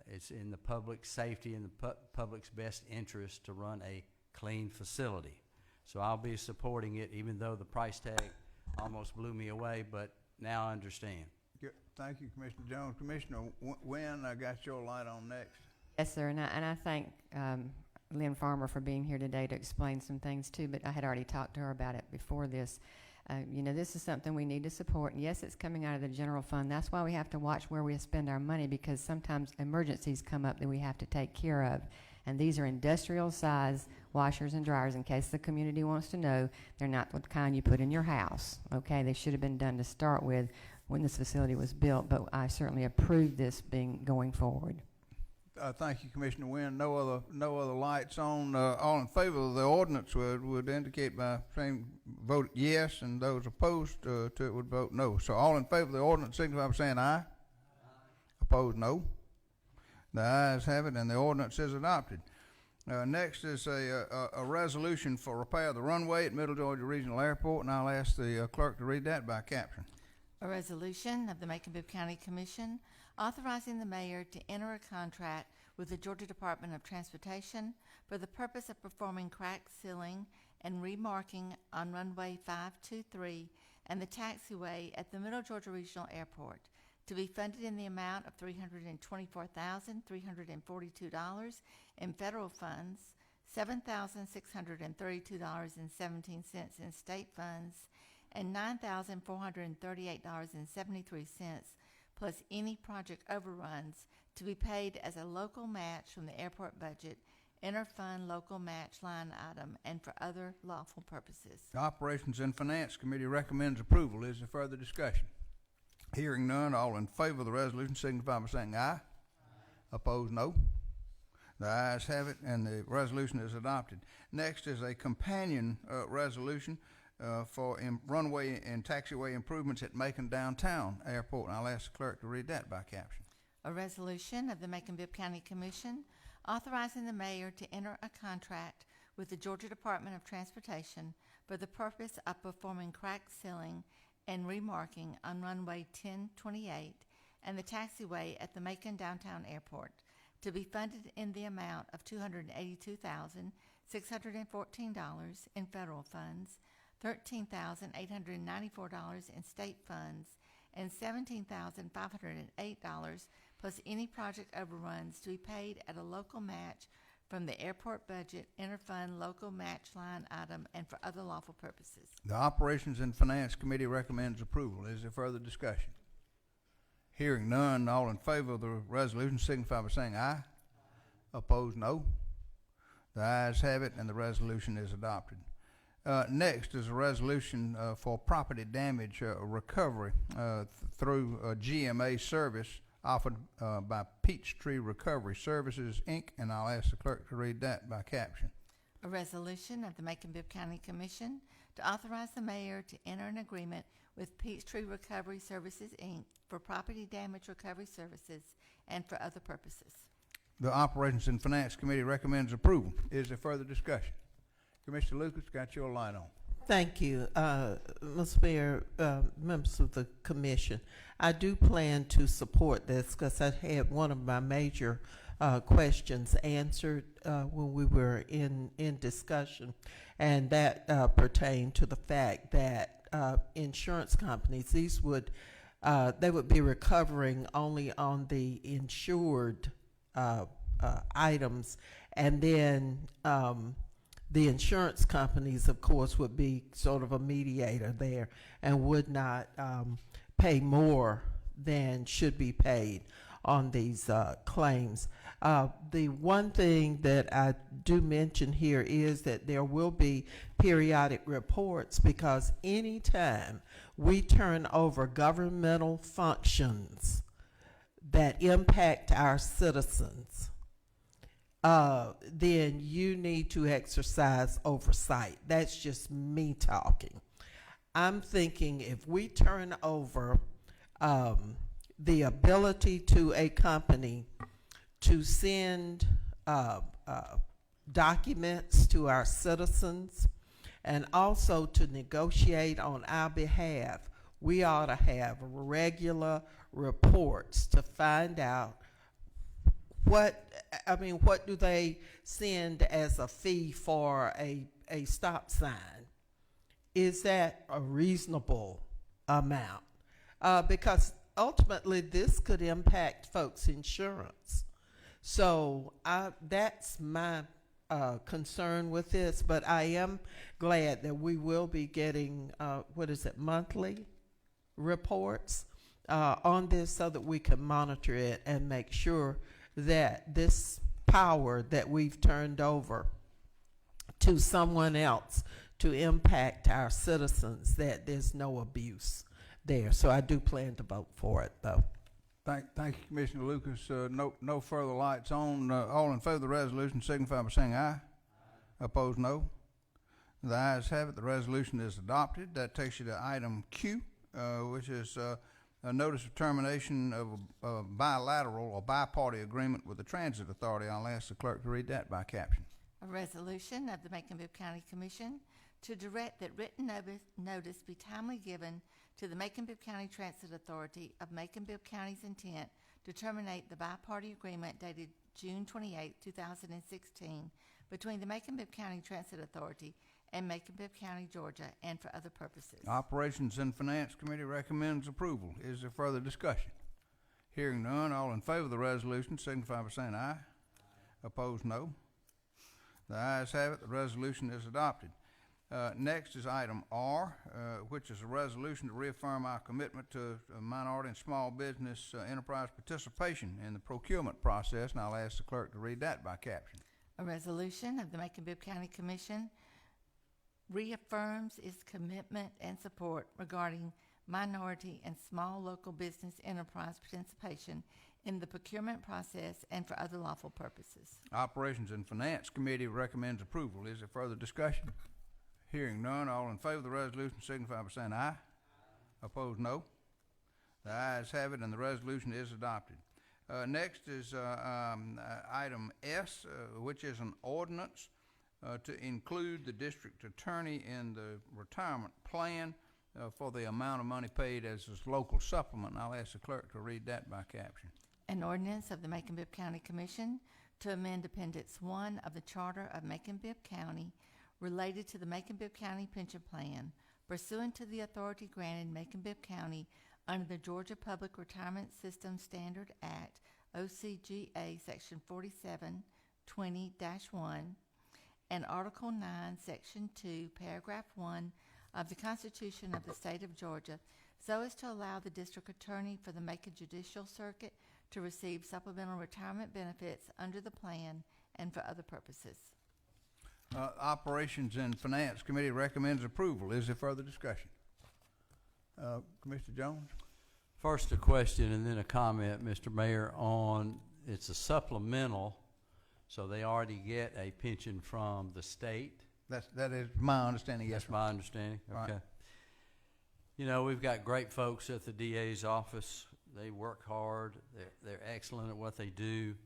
It's in the public safety and the public's best interest to run a clean facility. So I'll be supporting it, even though the price tag almost blew me away, but now I understand. Thank you, Commissioner Jones. Commissioner Wynn, I got your light on next. Yes, sir, and I thank Lynn Farmer for being here today to explain some things too, but I had already talked to her about it before this. This is something we need to support, and yes, it's coming out of the general fund. That's why we have to watch where we spend our money, because sometimes emergencies come up that we have to take care of. And these are industrial size washers and dryers. In case the community wants to know, they're not the kind you put in your house. Okay, they should have been done to start with when this facility was built, but I certainly approve this going forward. Thank you, Commissioner Wynn. No other lights on. All in favor of the ordinance would indicate by saying vote yes, and those opposed to it would vote no. So all in favor of the ordinance signify by saying aye. Opposed, no. The ayes have it, and the ordinance is adopted. Next is a resolution for repair of the runway at Middle Georgia Regional Airport, and I'll ask the clerk to read that by caption. A resolution of the Macon-Bibb County Commission authorizing the mayor to enter a contract with the Georgia Department of Transportation for the purpose of performing crack sealing and remarking on runway 523 and the taxiway at the Middle Georgia Regional Airport. to be funded in the amount of $324,342 in federal funds, $7,632.17 in state funds, and $9,438.73 plus any project overruns to be paid as a local match from the airport budget, interfund local match line item, and for other lawful purposes. The Operations and Finance Committee recommends approval. Is there further discussion? Hearing none, all in favor of the resolution signify by saying aye. Opposed, no. The ayes have it, and the resolution is adopted. Next is a companion resolution for runway and taxiway improvements at Macon Downtown Airport. And I'll ask the clerk to read that by caption. A resolution of the Macon-Bibb County Commission authorizing the mayor to enter a contract with the Georgia Department of Transportation for the purpose of performing crack sealing and remarking on runway 1028 and the taxiway at the Macon Downtown Airport, to be funded in the amount of $282,614 in federal funds, $13,894 in state funds, and $17,508 plus any project overruns to be paid at a local match from the airport budget, interfund local match line item, and for other lawful purposes. The Operations and Finance Committee recommends approval. Is there further discussion? Hearing none, all in favor of the resolution signify by saying aye. Opposed, no. The ayes have it, and the resolution is adopted. Next is a resolution for property damage recovery through GMA service offered by Peachtree Recovery Services, Inc., and I'll ask the clerk to read that by caption. A resolution of the Macon-Bibb County Commission to authorize the mayor to enter an agreement with Peachtree Recovery Services, Inc. for property damage recovery services and for other purposes. The Operations and Finance Committee recommends approval. Is there further discussion? Commissioner Lucas, got your light on. Thank you, Mr. Mayor, members of the commission. I do plan to support this because I had one of my major questions answered when we were in discussion, and that pertained to the fact that insurance companies, these would they would be recovering only on the insured items, and then the insurance companies, of course, would be sort of a mediator there and would not pay more than should be paid on these claims. The one thing that I do mention here is that there will be periodic reports, because anytime we turn over governmental functions that impact our citizens, then you need to exercise oversight. That's just me talking. I'm thinking if we turn over the ability to a company to send documents to our citizens and also to negotiate on our behalf, we ought to have regular reports to find out what do they send as a fee for a stop sign? Is that a reasonable amount? Because ultimately this could impact folks' insurance. So that's my concern with this, but I am glad that we will be getting, monthly reports on this so that we can monitor it and make sure that this power that we've turned over to someone else to impact our citizens, that there's no abuse there. So I do plan to vote for it, though. Thank you, Commissioner Lucas. No further lights on. All in favor of the resolution signify by saying aye. Opposed, no. The ayes have it. The resolution is adopted. That takes you to item Q, which is a notice of termination of a bilateral or bi-party agreement with the Transit Authority. I'll ask the clerk to read that by caption. A resolution of the Macon-Bibb County Commission to direct that written notice be timely given to the Macon-Bibb County Transit Authority of Macon-Bibb County's intent to terminate the bi-party agreement dated June 28, 2016 between the Macon-Bibb County Transit Authority and Macon-Bibb County, Georgia, and for other purposes. Operations and Finance Committee recommends approval. Is there further discussion? Hearing none, all in favor of the resolution signify by saying aye. Opposed, no. The ayes have it. The resolution is adopted. Next is item R, which is a resolution to reaffirm our commitment to minority and small business enterprise participation in the procurement process, and I'll ask the clerk to read that by caption. A resolution of the Macon-Bibb County Commission reaffirms its commitment and support regarding minority and small local business enterprise participation in the procurement process and for other lawful purposes. Operations and Finance Committee recommends approval. Is there further discussion? Hearing none, all in favor of the resolution signify by saying aye. Opposed, no. The ayes have it, and the resolution is adopted. Next is item S, which is an ordinance to include the district attorney in the retirement plan for the amount of money paid as his local supplement. I'll ask the clerk to read that by caption. An ordinance of the Macon-Bibb County Commission to amend Appendix 1 of the Charter of Macon-Bibb County related to the Macon-Bibb County Pension Plan pursuant to the authority granted Macon-Bibb County under the Georgia Public Retirement System Standard Act, OCGA Section 4720-1, and Article 9, Section 2, Paragraph 1 of the Constitution of the State of Georgia, so as to allow the District Attorney for the Macon Judicial Circuit to receive supplemental retirement benefits under the plan and for other purposes. Operations and Finance Committee recommends approval. Is there further discussion? Commissioner Jones? First a question and then a comment, Mr. Mayor, on it's a supplemental, so they already get a pension from the state. That is my understanding, yes. That's my understanding, okay. Right. You know, we've got great folks at the DA's office. They work hard, they're excellent at what they do,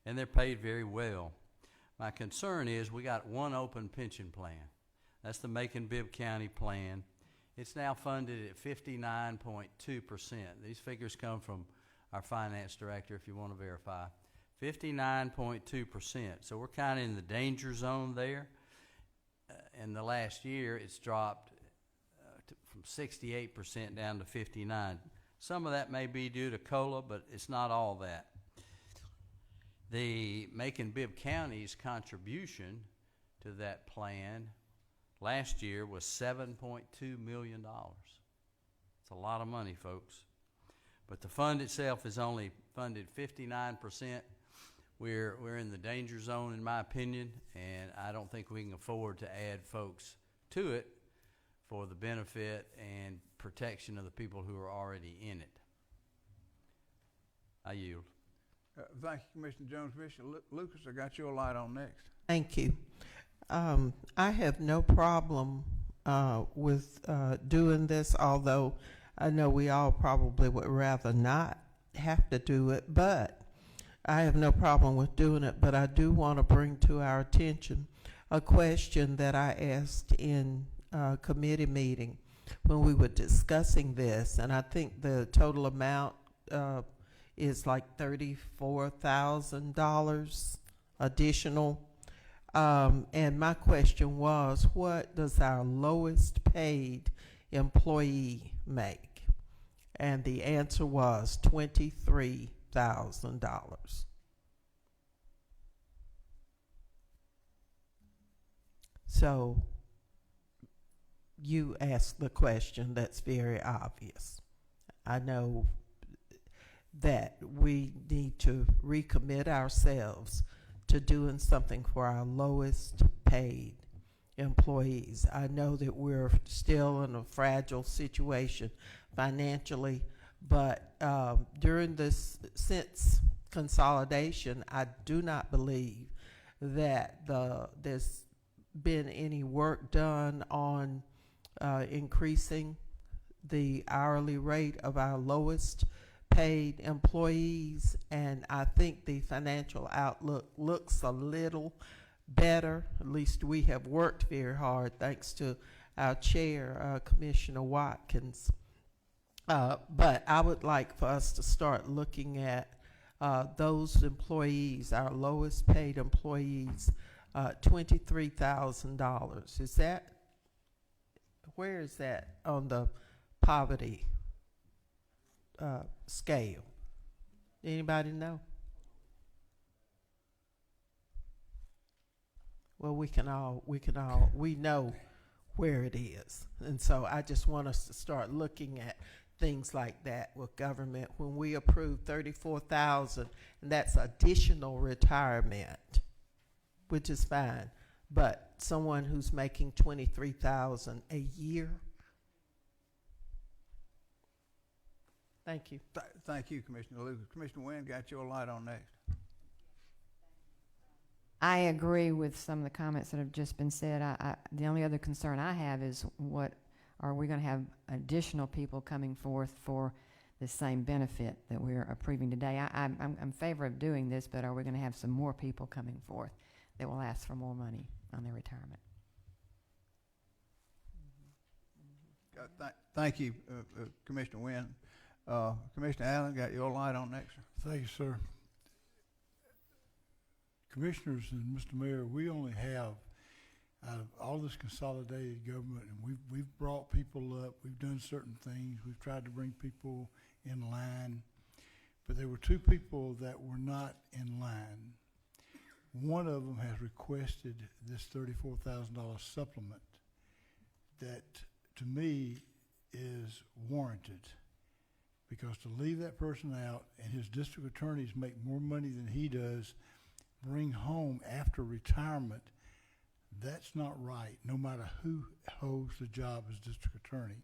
and they're paid very well. My concern is we got one open pension plan. That's the Macon-Bibb County plan. It's now funded at 59.2%. These figures come from our finance director, if you want to verify. 59.2%. So we're kind of in the danger zone there. In the last year, it's dropped from 68% down to 59%. Some of that may be due to COLA, but it's not all that. The Macon-Bibb County's contribution to that plan last year was $7.2 million. It's a lot of money, folks. But the fund itself is only funded 59%. We're in the danger zone, in my opinion, and I don't think we can afford to add folks to it for the benefit and protection of the people who are already in it. I yield. Thank you, Commissioner Jones. Commissioner Lucas, I got your light on next. Thank you. I have no problem with doing this, although I know we all probably would rather not have to do it, but I have no problem with doing it. But I do want to bring to our attention a question that I asked in a committee meeting when we were discussing this, and I think the total amount is like $34,000 additional. And my question was, what does our lowest paid employee make? And the answer was $23,000. So you asked the question that's very obvious. I know that we need to recommit ourselves to doing something for our lowest paid employees. I know that we're still in a fragile situation financially, but during this since consolidation, I do not believe that there's been any work done on increasing the hourly rate of our lowest paid employees, and I think the financial outlook looks a little better. At least we have worked very hard, thanks to our chair, Commissioner Watkins. But I would like for us to start looking at those employees, our lowest paid employees, $23,000. Is that, where is that on the poverty scale? Anybody know? Well, we know where it is. And so I just want us to start looking at things like that with government. When we approve 34,000, and that's additional retirement, which is fine. But someone who's making 23,000 a year. Thank you. Thank you, Commissioner Lucas. Commissioner Wynn, got your light on next. I agree with some of the comments that have just been said. The only other concern I have is what are we going to have additional people coming forth for the same benefit that we're approving today? I'm in favor of doing this, but are we going to have some more people coming forth that will ask for more money on their retirement? Thank you, Commissioner Wynn. Commissioner Allen, got your light on next, sir. Thank you, sir. Commissioners and Mr. Mayor, we only have, out of all this consolidated government, and we've brought people up, we've done certain things, we've tried to bring people in line, but there were two people that were not in line. One of them has requested this $34,000 supplement that, to me, is warranted, because to leave that person out and his district attorneys make more money than he does, bring home after retirement, that's not right, no matter who holds the job as district attorney,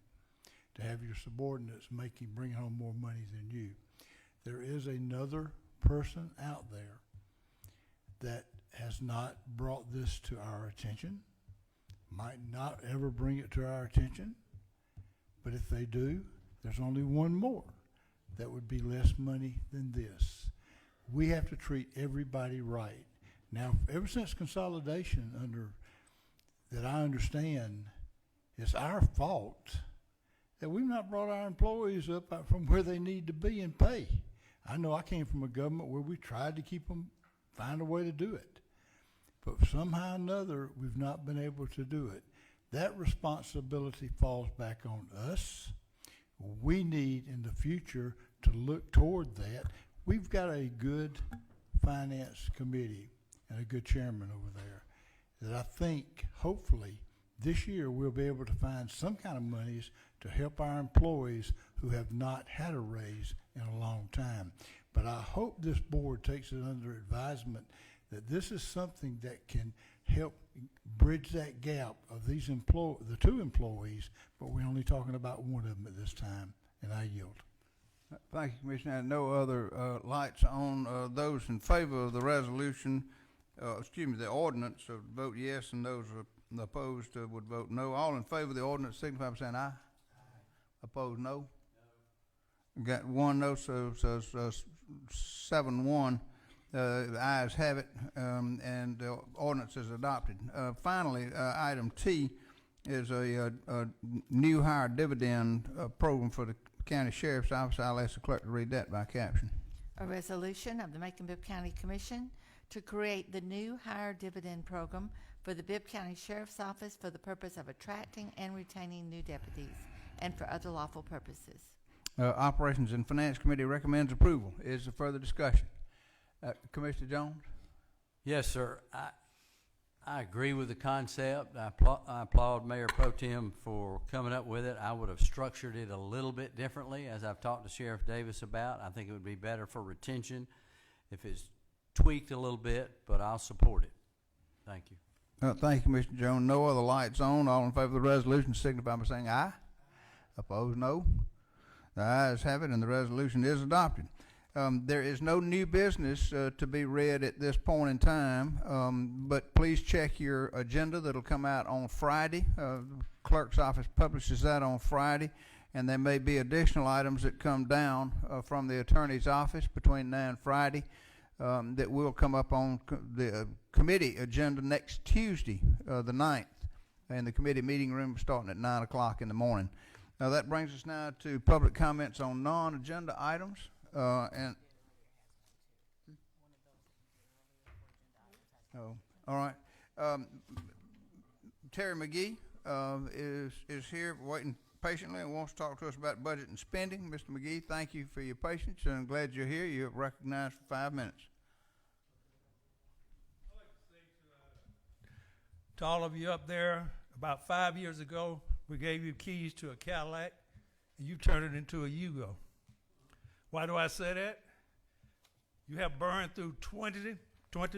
to have your subordinates bring home more money than you. There is another person out there that has not brought this to our attention, might not ever bring it to our attention, but if they do, there's only one more that would be less money than this. We have to treat everybody right. Now, ever since consolidation that I understand, it's our fault that we've not brought our employees up from where they need to be in pay. I know I came from a government where we tried to keep them, find a way to do it. But somehow or another, we've not been able to do it. That responsibility falls back on us. We need in the future to look toward that. We've got a good finance committee and a good chairman over there that I think hopefully this year we'll be able to find some kind of monies to help our employees who have not had a raise in a long time. But I hope this board takes it under advisement that this is something that can help bridge that gap of these the two employees, but we're only talking about one of them at this time, and I yield. Thank you, Commissioner. No other lights on. Those in favor of the resolution, the ordinance, vote yes, and those opposed would vote no. All in favor of the ordinance signify by saying aye. Opposed, no. Got one no, so 7-1. The ayes have it, and the ordinance is adopted. Finally, item T is a new hire dividend program for the County Sheriff's Office. I'll ask the clerk to read that by caption. A resolution of the Macon-Bibb County Commission to create the new hire dividend program for the Bibb County Sheriff's Office for the purpose of attracting and retaining new deputies and for other lawful purposes. Operations and Finance Committee recommends approval. Is there further discussion? Commissioner Jones? Yes, sir. I agree with the concept. I applaud Mayor Pro Tem for coming up with it. I would have structured it a little bit differently, as I've talked to Sheriff Davis about. I think it would be better for retention if it's tweaked a little bit, but I'll support it. Thank you. Thank you, Commissioner Jones. No other lights on. All in favor of the resolution signify by saying aye. Opposed, no. The ayes have it, and the resolution is adopted. There is no new business to be read at this point in time, but please check your agenda. That'll come out on Friday. The clerk's office publishes that on Friday, and there may be additional items that come down from the attorney's office between now and Friday that will come up on the committee agenda next Tuesday, the 9th, in the committee meeting room starting at 9 o'clock in the morning. Now that brings us now to public comments on non-agenda items. All right. Terry McGee is here waiting patiently and wants to talk to us about budget and spending. Mr. McGee, thank you for your patience, and I'm glad you're here. You're recognized for 5 minutes. To all of you up there, about 5 years ago, we gave you keys to a Cadillac, and you turned it into a Yugo. Why do I say that? You have burned through $20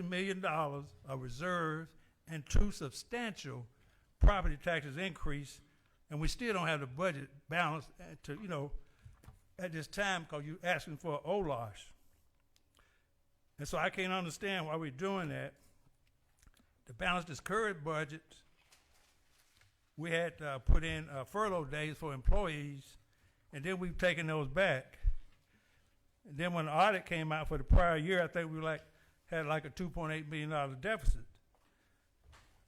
million of reserves and 2 substantial property taxes increase, and we still don't have the budget balanced to, at this time because you're asking for an OLOSH. And so I can't understand why we're doing that. To balance this current budget, we had put in furlough days for employees, and then we've taken those back. And then when the audit came out for the prior year, I think we had like a $2.8 million deficit.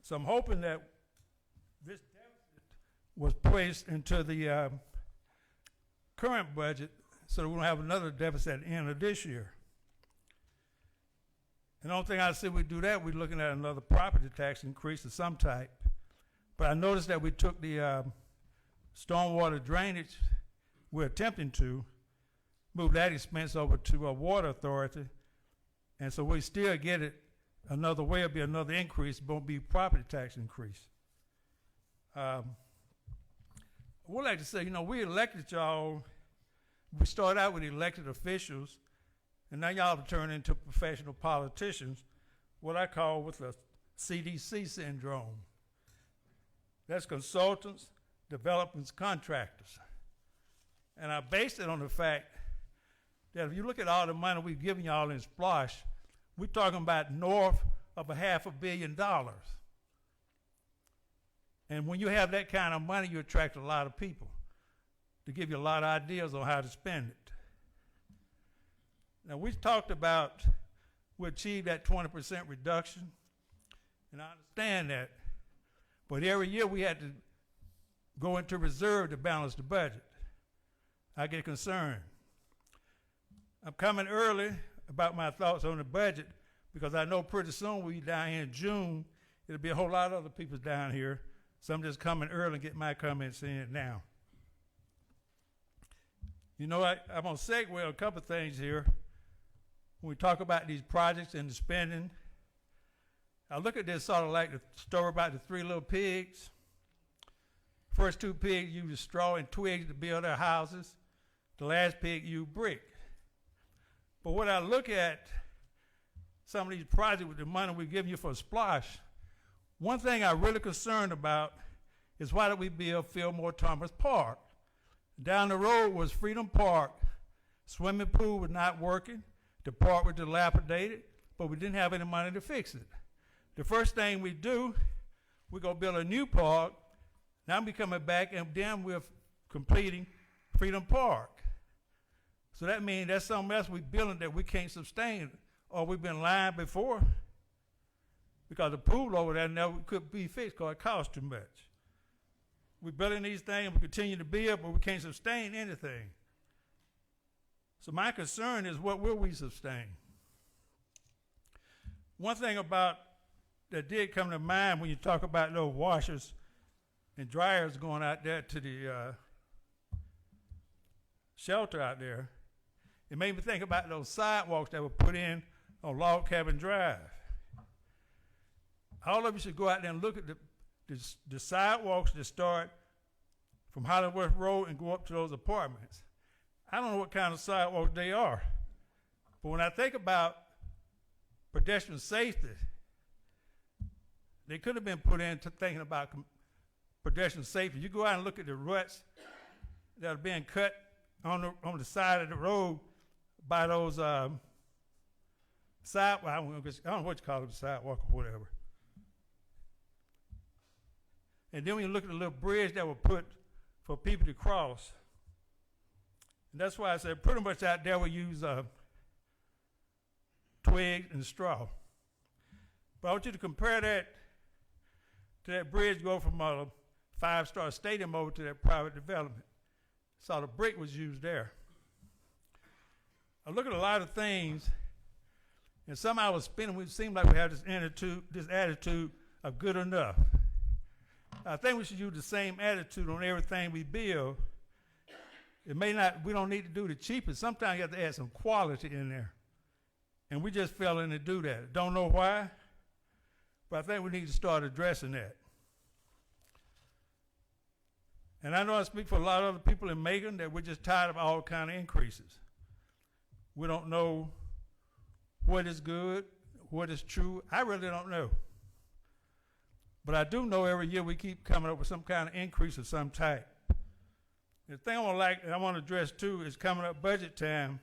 So I'm hoping that this deficit was placed into the current budget so that we don't have another deficit at the end of this year. And the only thing I see we do that, we're looking at another property tax increase of some type. But I noticed that we took the stormwater drainage, we're attempting to move that expense over to a water authority. And so we still get it another way, it'll be another increase, but won't be property tax increase. I would like to say, we elected y'all, we started out with elected officials, and now y'all have turned into professional politicians, what I call with the CDC syndrome. That's consultants, developers, contractors. And I based it on the fact that if you look at all the money we've given y'all in Splosh, we're talking about north of $500 million. And when you have that kind of money, you attract a lot of people to give you a lot of ideas on how to spend it. Now, we've talked about we achieved that 20% reduction, and I understand that. But every year we had to go into reserve to balance the budget. I get concerned. I'm coming early about my thoughts on the budget because I know pretty soon we'll be down here in June. It'll be a whole lot of other people down here. So I'm just coming early and get my comments in now. I'm going to segue a couple things here. When we talk about these projects and the spending, I look at this sort of like the story about the 3 little pigs. First 2 pigs used straw and twigs to build their houses. The last pig used brick. But when I look at some of these projects with the money we're giving you for Splosh, one thing I'm really concerned about is why did we build Fillmore Thomas Park? Down the road was Freedom Park. Swimming pool was not working. The park was dilapidated, but we didn't have any money to fix it. The first thing we do, we're going to build a new park. Now we're coming back, and then we're completing Freedom Park. So that means that's something else we're building that we can't sustain, or we've been lying before, because the pool over there never could be fixed because it costs too much. We're building these things, we continue to build, but we can't sustain anything. So my concern is, what will we sustain? One thing about that did come to mind when you talk about those washers and dryers going out there to the shelter out there, it made me think about those sidewalks that were put in on Log Cabin Drive. All of you should go out there and look at the sidewalks that start from Hollywood Road and go up to those apartments. I don't know what kind of sidewalks they are, but when I think about pedestrian safety, they could have been put into thinking about pedestrian safety. You go out and look at the ruts that are being cut on the side of the road by those sidewalk. I don't know what you call it, sidewalk or whatever. And then when you look at the little bridge that were put for people to cross, and that's why I said pretty much out there we use twigs and straw. But I want you to compare that to that bridge go from a 5-star stadium over to that private development. So the brick was used there. I look at a lot of things, and somehow it seemed like we have this attitude of good enough. I think we should use the same attitude on everything we build. It may not, we don't need to do the cheapest. Sometimes you have to add some quality in there. And we just failing to do that. Don't know why, but I think we need to start addressing that. And I know I speak for a lot of other people in Macon that we're just tired of all kind of increases. We don't know what is good, what is true. I really don't know. But I do know every year we keep coming up with some kind of increase of some type. The thing I want to address too is coming up budget time.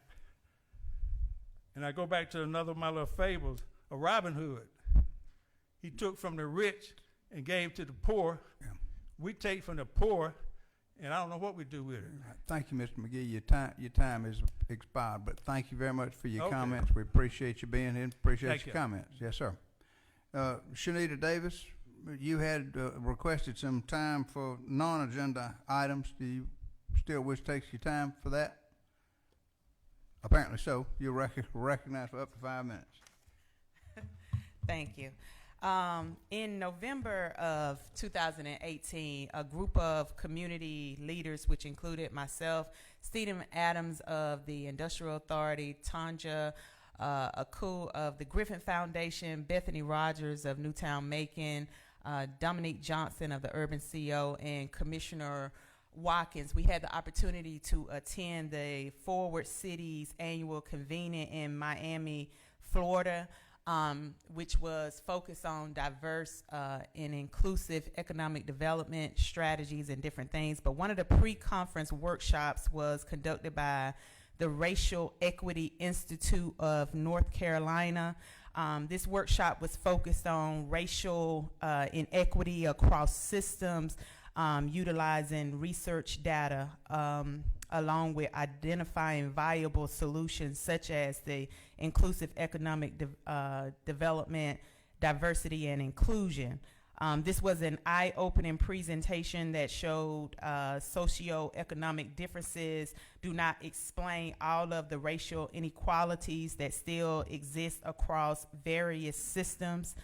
And I go back to another of my little fables, of Robin Hood. He took from the rich and gave to the poor. Yeah. We take from the poor, and I don't know what we do with it. Thank you, Mr. McGee. Your time is expired, but thank you very much for your Okay. comments. We appreciate you being here and appreciate Thank your you. comments. Yes, sir. Shanita Davis, you had requested some time for non-agenda items. Do you still wish to take your time for that? Apparently so. You're recognized for up to 5 minutes. Thank you. In November of 2018, a group of community leaders, which included myself, Stephen Adams of the Industrial Authority, Tanja Aku of the Griffin Foundation, Bethany Rogers of Newtown Macon, Dominique Johnson of the Urban CO, and Commissioner Watkins, we had the opportunity to attend the Forward Cities annual convening in Miami, Florida, which was focused on diverse and inclusive economic development strategies and different things. But one of the pre-conference workshops was conducted by the Racial Equity Institute of North Carolina. This workshop was focused on racial inequity across systems, utilizing research data along with identifying viable solutions such as the inclusive economic development, diversity, and inclusion. This was an eye-opening presentation that showed socioeconomic differences do not explain all of the racial inequalities that still exist across various systems.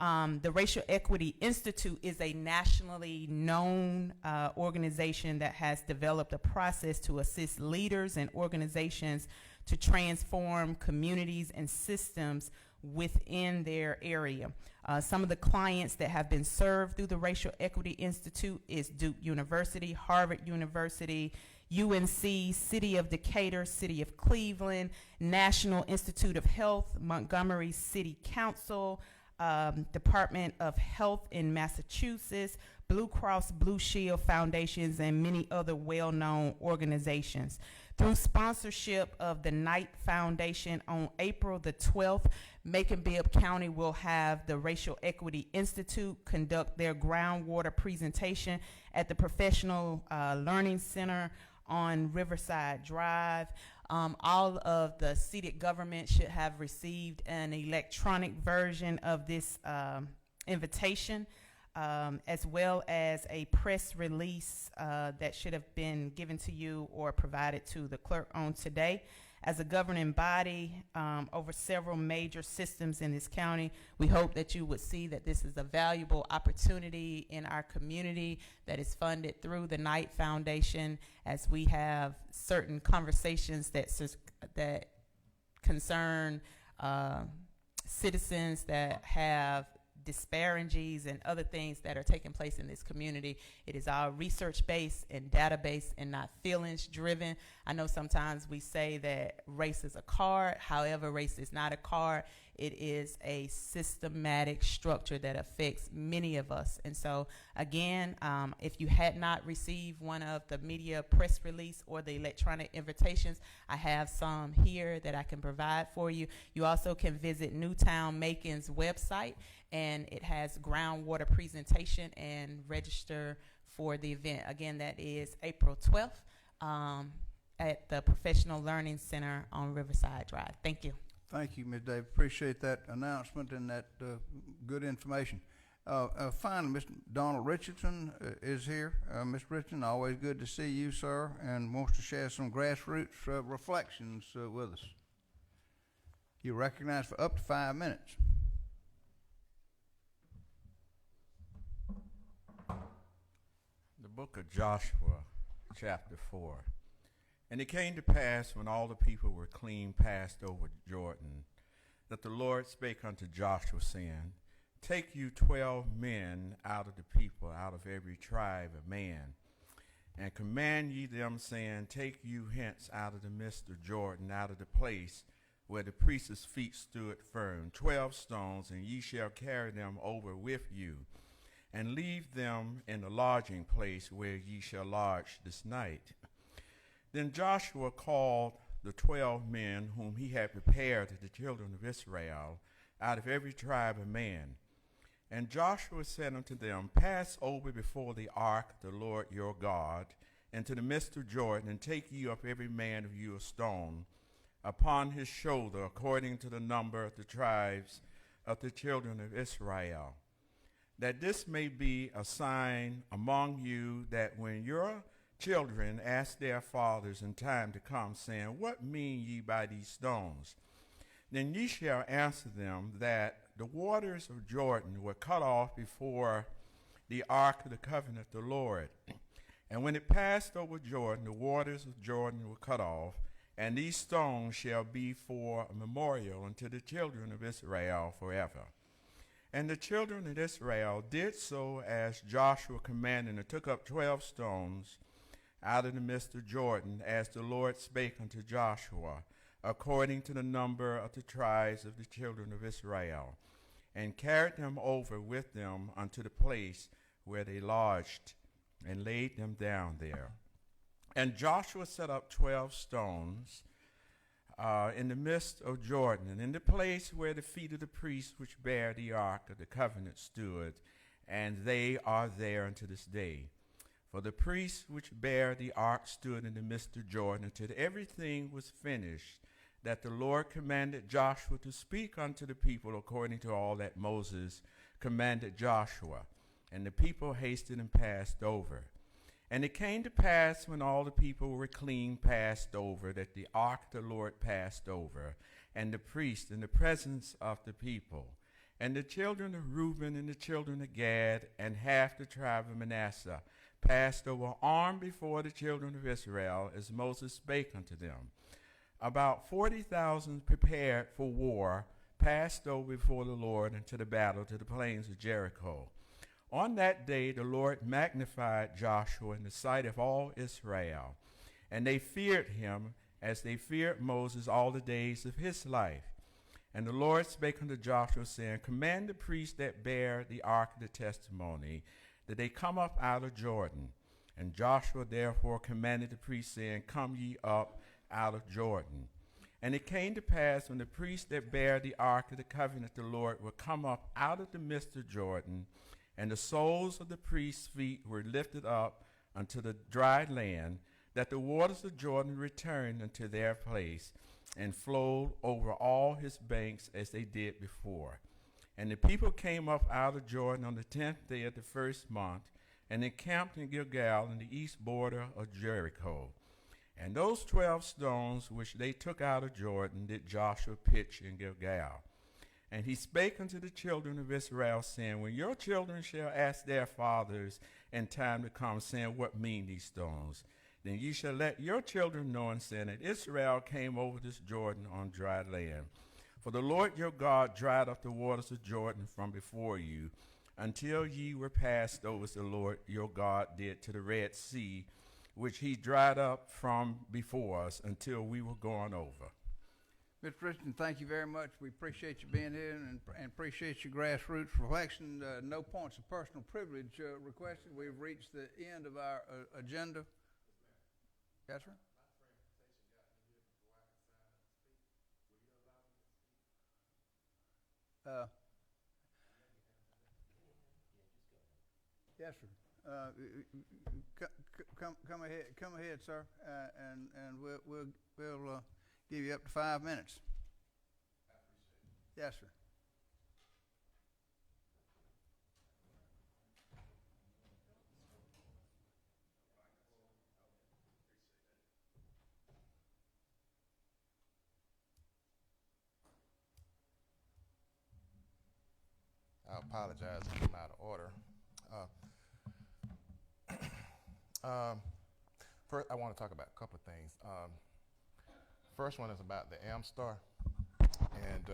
The Racial Equity Institute is a nationally known organization that has developed a process to assist leaders and organizations to transform communities and systems within their area. Some of the clients that have been served through the Racial Equity Institute is Duke University, Harvard University, UNC, City of Decatur, City of Cleveland, National Institute of Health, Montgomery City Council, Department of Health in Massachusetts, Blue Cross Blue Shield Foundations, and many other well-known organizations. Through sponsorship of the Knight Foundation on April the 12th, Macon-Bibb County will have the Racial Equity Institute conduct their groundwater presentation at the Professional Learning Center on Riverside Drive. All of the seated government should have received an electronic version of this invitation, as well as a press release that should have been given to you or provided to the clerk on today. As a governing body over several major systems in this county, we hope that you would see that this is a valuable opportunity in our community that is funded through the Knight Foundation, as we have certain conversations that concern citizens that have disparities and other things that are taking place in this community. It is all research-based and data-based and not feelings-driven. I know sometimes we say that race is a card. However, race is not a card. It is a systematic structure that affects many of us. And so, again, if you had not received one of the media press release or the electronic invitations, I have some here that I can provide for you. You also can visit Newtown Macon's website, and it has groundwater presentation and register for the event. Again, that is April 12th at the Professional Learning Center on Riverside Drive. Thank you. Thank you, Ms. Davis. Appreciate that announcement and that good information. Finally, Mr. Donald Richardson is here. Mr. Richardson, always good to see you, sir, and wants to share some grassroots reflections with us. You're recognized for up to 5 minutes. book of Joshua, chapter 4. And it came to pass when all the people were clean passed over Jordan, that the Lord spake unto Joshua, saying, Take you 12 men out of the people, out of every tribe of man, and command ye them, saying, Take you hence out of the midst of Jordan, out of the place where the priest's feet stood firm, 12 stones, and ye shall carry them over with you, and leave them in the lodging place where ye shall lodge this night. Then Joshua called the 12 men whom he had prepared to the children of Israel out of every tribe of man. And Joshua said unto them, Pass over before the ark of the Lord your God into the midst of Jordan, and take ye up every man of you a stone upon his shoulder, according to the number of the tribes of the children of Israel, that this may be a sign among you, that when your children ask their fathers in time to come, saying, What mean ye by these stones? Then ye shall answer them that the waters of Jordan were cut off before the ark of the covenant of the Lord. And when it passed over Jordan, the waters of Jordan were cut off, and these stones shall be for a memorial unto the children of Israel forever. And the children of Israel did so as Joshua commanded, and took up 12 stones out of the midst of Jordan, as the Lord spake unto Joshua, according to the number of the tribes of the children of Israel, and carried them over with them unto the place where they lodged, and laid them down there. And Joshua set up 12 stones in the midst of Jordan, and in the place where the feet of the priests which bear the ark of the covenant stood, and they are there unto this day. For the priests which bear the ark stood in the midst of Jordan until everything was finished, that the Lord commanded Joshua to speak unto the people according to all that Moses commanded Joshua. And the people hasted and passed over. And it came to pass, when all the people were clean passed over, that the ark of the Lord passed over, and the priest in the presence of the people. And the children of Reuben and the children of Gad and half the tribe of Manasseh passed over armed before the children of Israel, as Moses spake unto them. About 40,000 prepared for war passed over before the Lord into the battle to the plains of Jericho. On that day the Lord magnified Joshua in the sight of all Israel, and they feared him as they feared Moses all the days of his life. And the Lord spake unto Joshua, saying, Command the priests that bear the ark of the testimony, that they come up out of Jordan. And Joshua therefore commanded the priests, saying, Come ye up out of Jordan. And it came to pass, when the priests that bear the ark of the covenant of the Lord were come up out of the midst of Jordan, and the soles of the priests' feet were lifted up unto the dry land, that the waters of Jordan returned unto their place, and flowed over all his banks as they did before. And the people came up out of Jordan on the 10th day of the first month, and encamped in Gilgal in the east border of Jericho. And those 12 stones which they took out of Jordan did Joshua pitch in Gilgal. And he spake unto the children of Israel, saying, When your children shall ask their fathers in time to come, saying, What mean these stones? Then ye shall let your children know, and say, that Israel came over this Jordan on dry land. For the Lord your God dried up the waters of Jordan from before you, until ye were passed over, as the Lord your God did to the Red Sea, which he dried up from before us, until we were gone over. Mr. Richardson, thank you very much. We appreciate you being here, and appreciate your grassroots reflection. No points of personal privilege requested. We've reached the end of our agenda. Yes, sir? Yes, sir. Come ahead, sir, and we'll give you up to 5 minutes. Yes, sir. I apologize if I'm out of order. First, I want to talk about a couple of things. First one is about the Amstar, and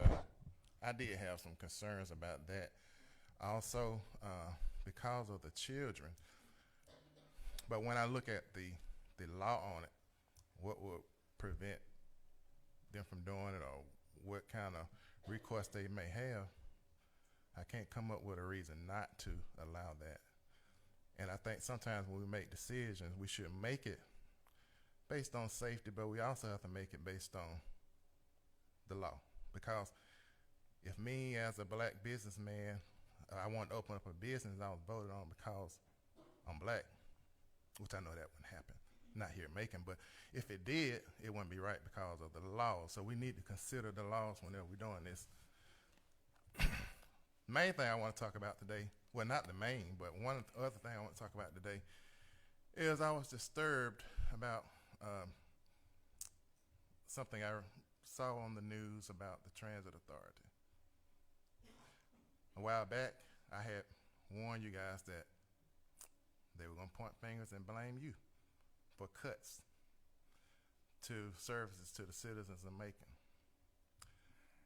I did have some concerns about that. Also, because of the children. But when I look at the law on it, what would prevent them from doing it, or what kind of recourse they may have, I can't come up with a reason not to allow that. And I think sometimes when we make decisions, we should make it based on safety, but we also have to make it based on the law. Because if me as a black businessman, I want to open up a business, I was voted on because I'm black, which I know that wouldn't happen. Not here in Macon, but if it did, it wouldn't be right because of the laws. So we need to consider the laws whenever we're doing this. Main thing I want to talk about today, well, not the main, but one other thing I want to talk about today is I was disturbed about something I saw on the news about the Transit Authority. A while back, I had warned you guys that they were going to point fingers and blame you for cuts to services to the citizens of Macon.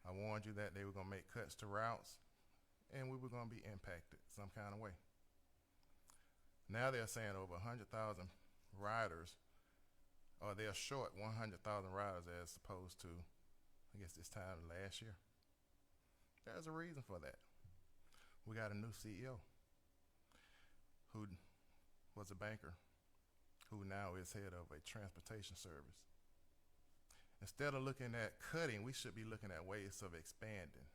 I warned you that they were going to make cuts to routes, and we were going to be impacted some kind of way. Now they're saying over 100,000 riders, or they're short 100,000 riders as opposed to, I guess, this time last year. There's a reason for that. We got a new CEO who was a banker, who now is head of a transportation service. Instead of looking at cutting, we should be looking at ways of expanding.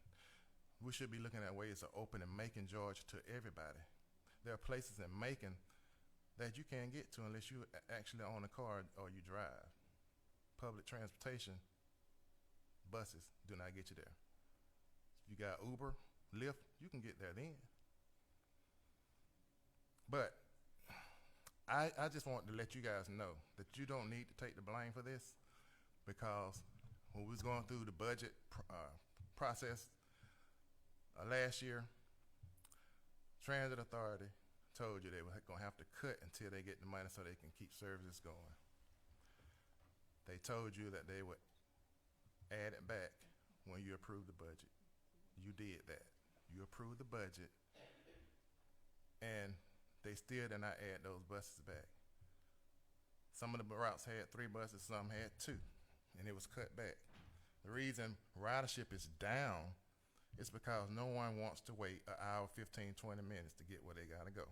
We should be looking at ways of opening Macon, Georgia to everybody. There are places in Macon that you can't get to unless you actually own a car or you drive. Public transportation, buses do not get you there. You got Uber, Lyft, you can get there then. But I just want to let you guys know that you don't need to take the blame for this, because when we was going through the budget process last year, Transit Authority told you they were going to have to cut until they get the money so they can keep services going. They told you that they would add it back when you approved the budget. You did that. You approved the budget, and they still did not add those buses back. Some of the routes had 3 buses, some had 2, and it was cut back. The reason ridership is down is because no one wants to wait an hour, 15, 20 minutes to get where they gotta go.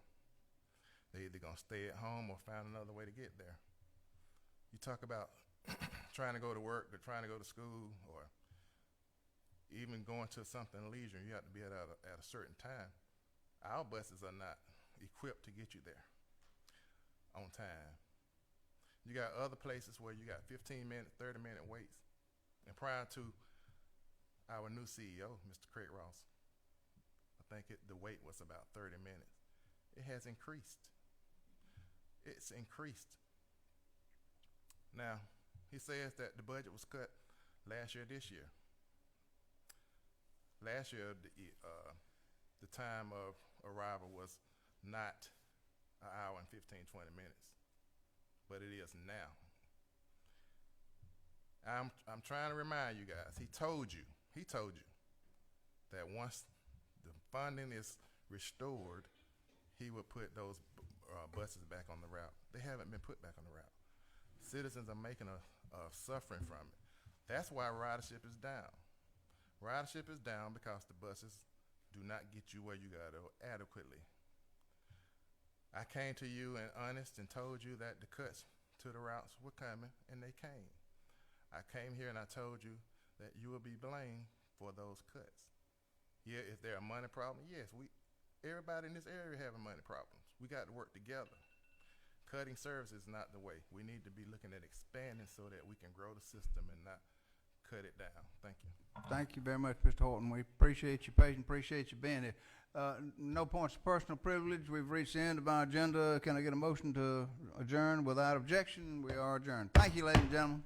They either gonna stay at home or find another way to get there. You talk about trying to go to work or trying to go to school, or even going to something leisure, you have to be at a certain time. Our buses are not equipped to get you there on time. You got other places where you got 15-minute, 30-minute waits. And prior to our new CEO, Mr. Craig Ross, I think the wait was about 30 minutes. It has increased. It's increased. Now, he says that the budget was cut last year, this year. Last year, the time of arrival was not an hour and 15, 20 minutes, but it is now. I'm trying to remind you guys, he told you that once the funding is restored, he would put those buses back on the route. They haven't been put back on the route. Citizens are making a suffering from it. That's why ridership is down. Ridership is down because the buses do not get you where you gotta adequately. I came to you and honest and told you that the cuts to the routes were coming, and they came. I came here and I told you that you will be blamed for those cuts. Yeah, is there a money problem? Yes, everybody in this area having money problems. We got to work together. Cutting services is not the way. We need to be looking at expanding so that we can grow the system and not cut it down. Thank you. Thank you very much, Mr. Horton. We appreciate your patience, appreciate you being here. No points of personal privilege. We've reached the end of our agenda. Can I get a motion to adjourn without objection? We are adjourned. Thank you, ladies and gentlemen.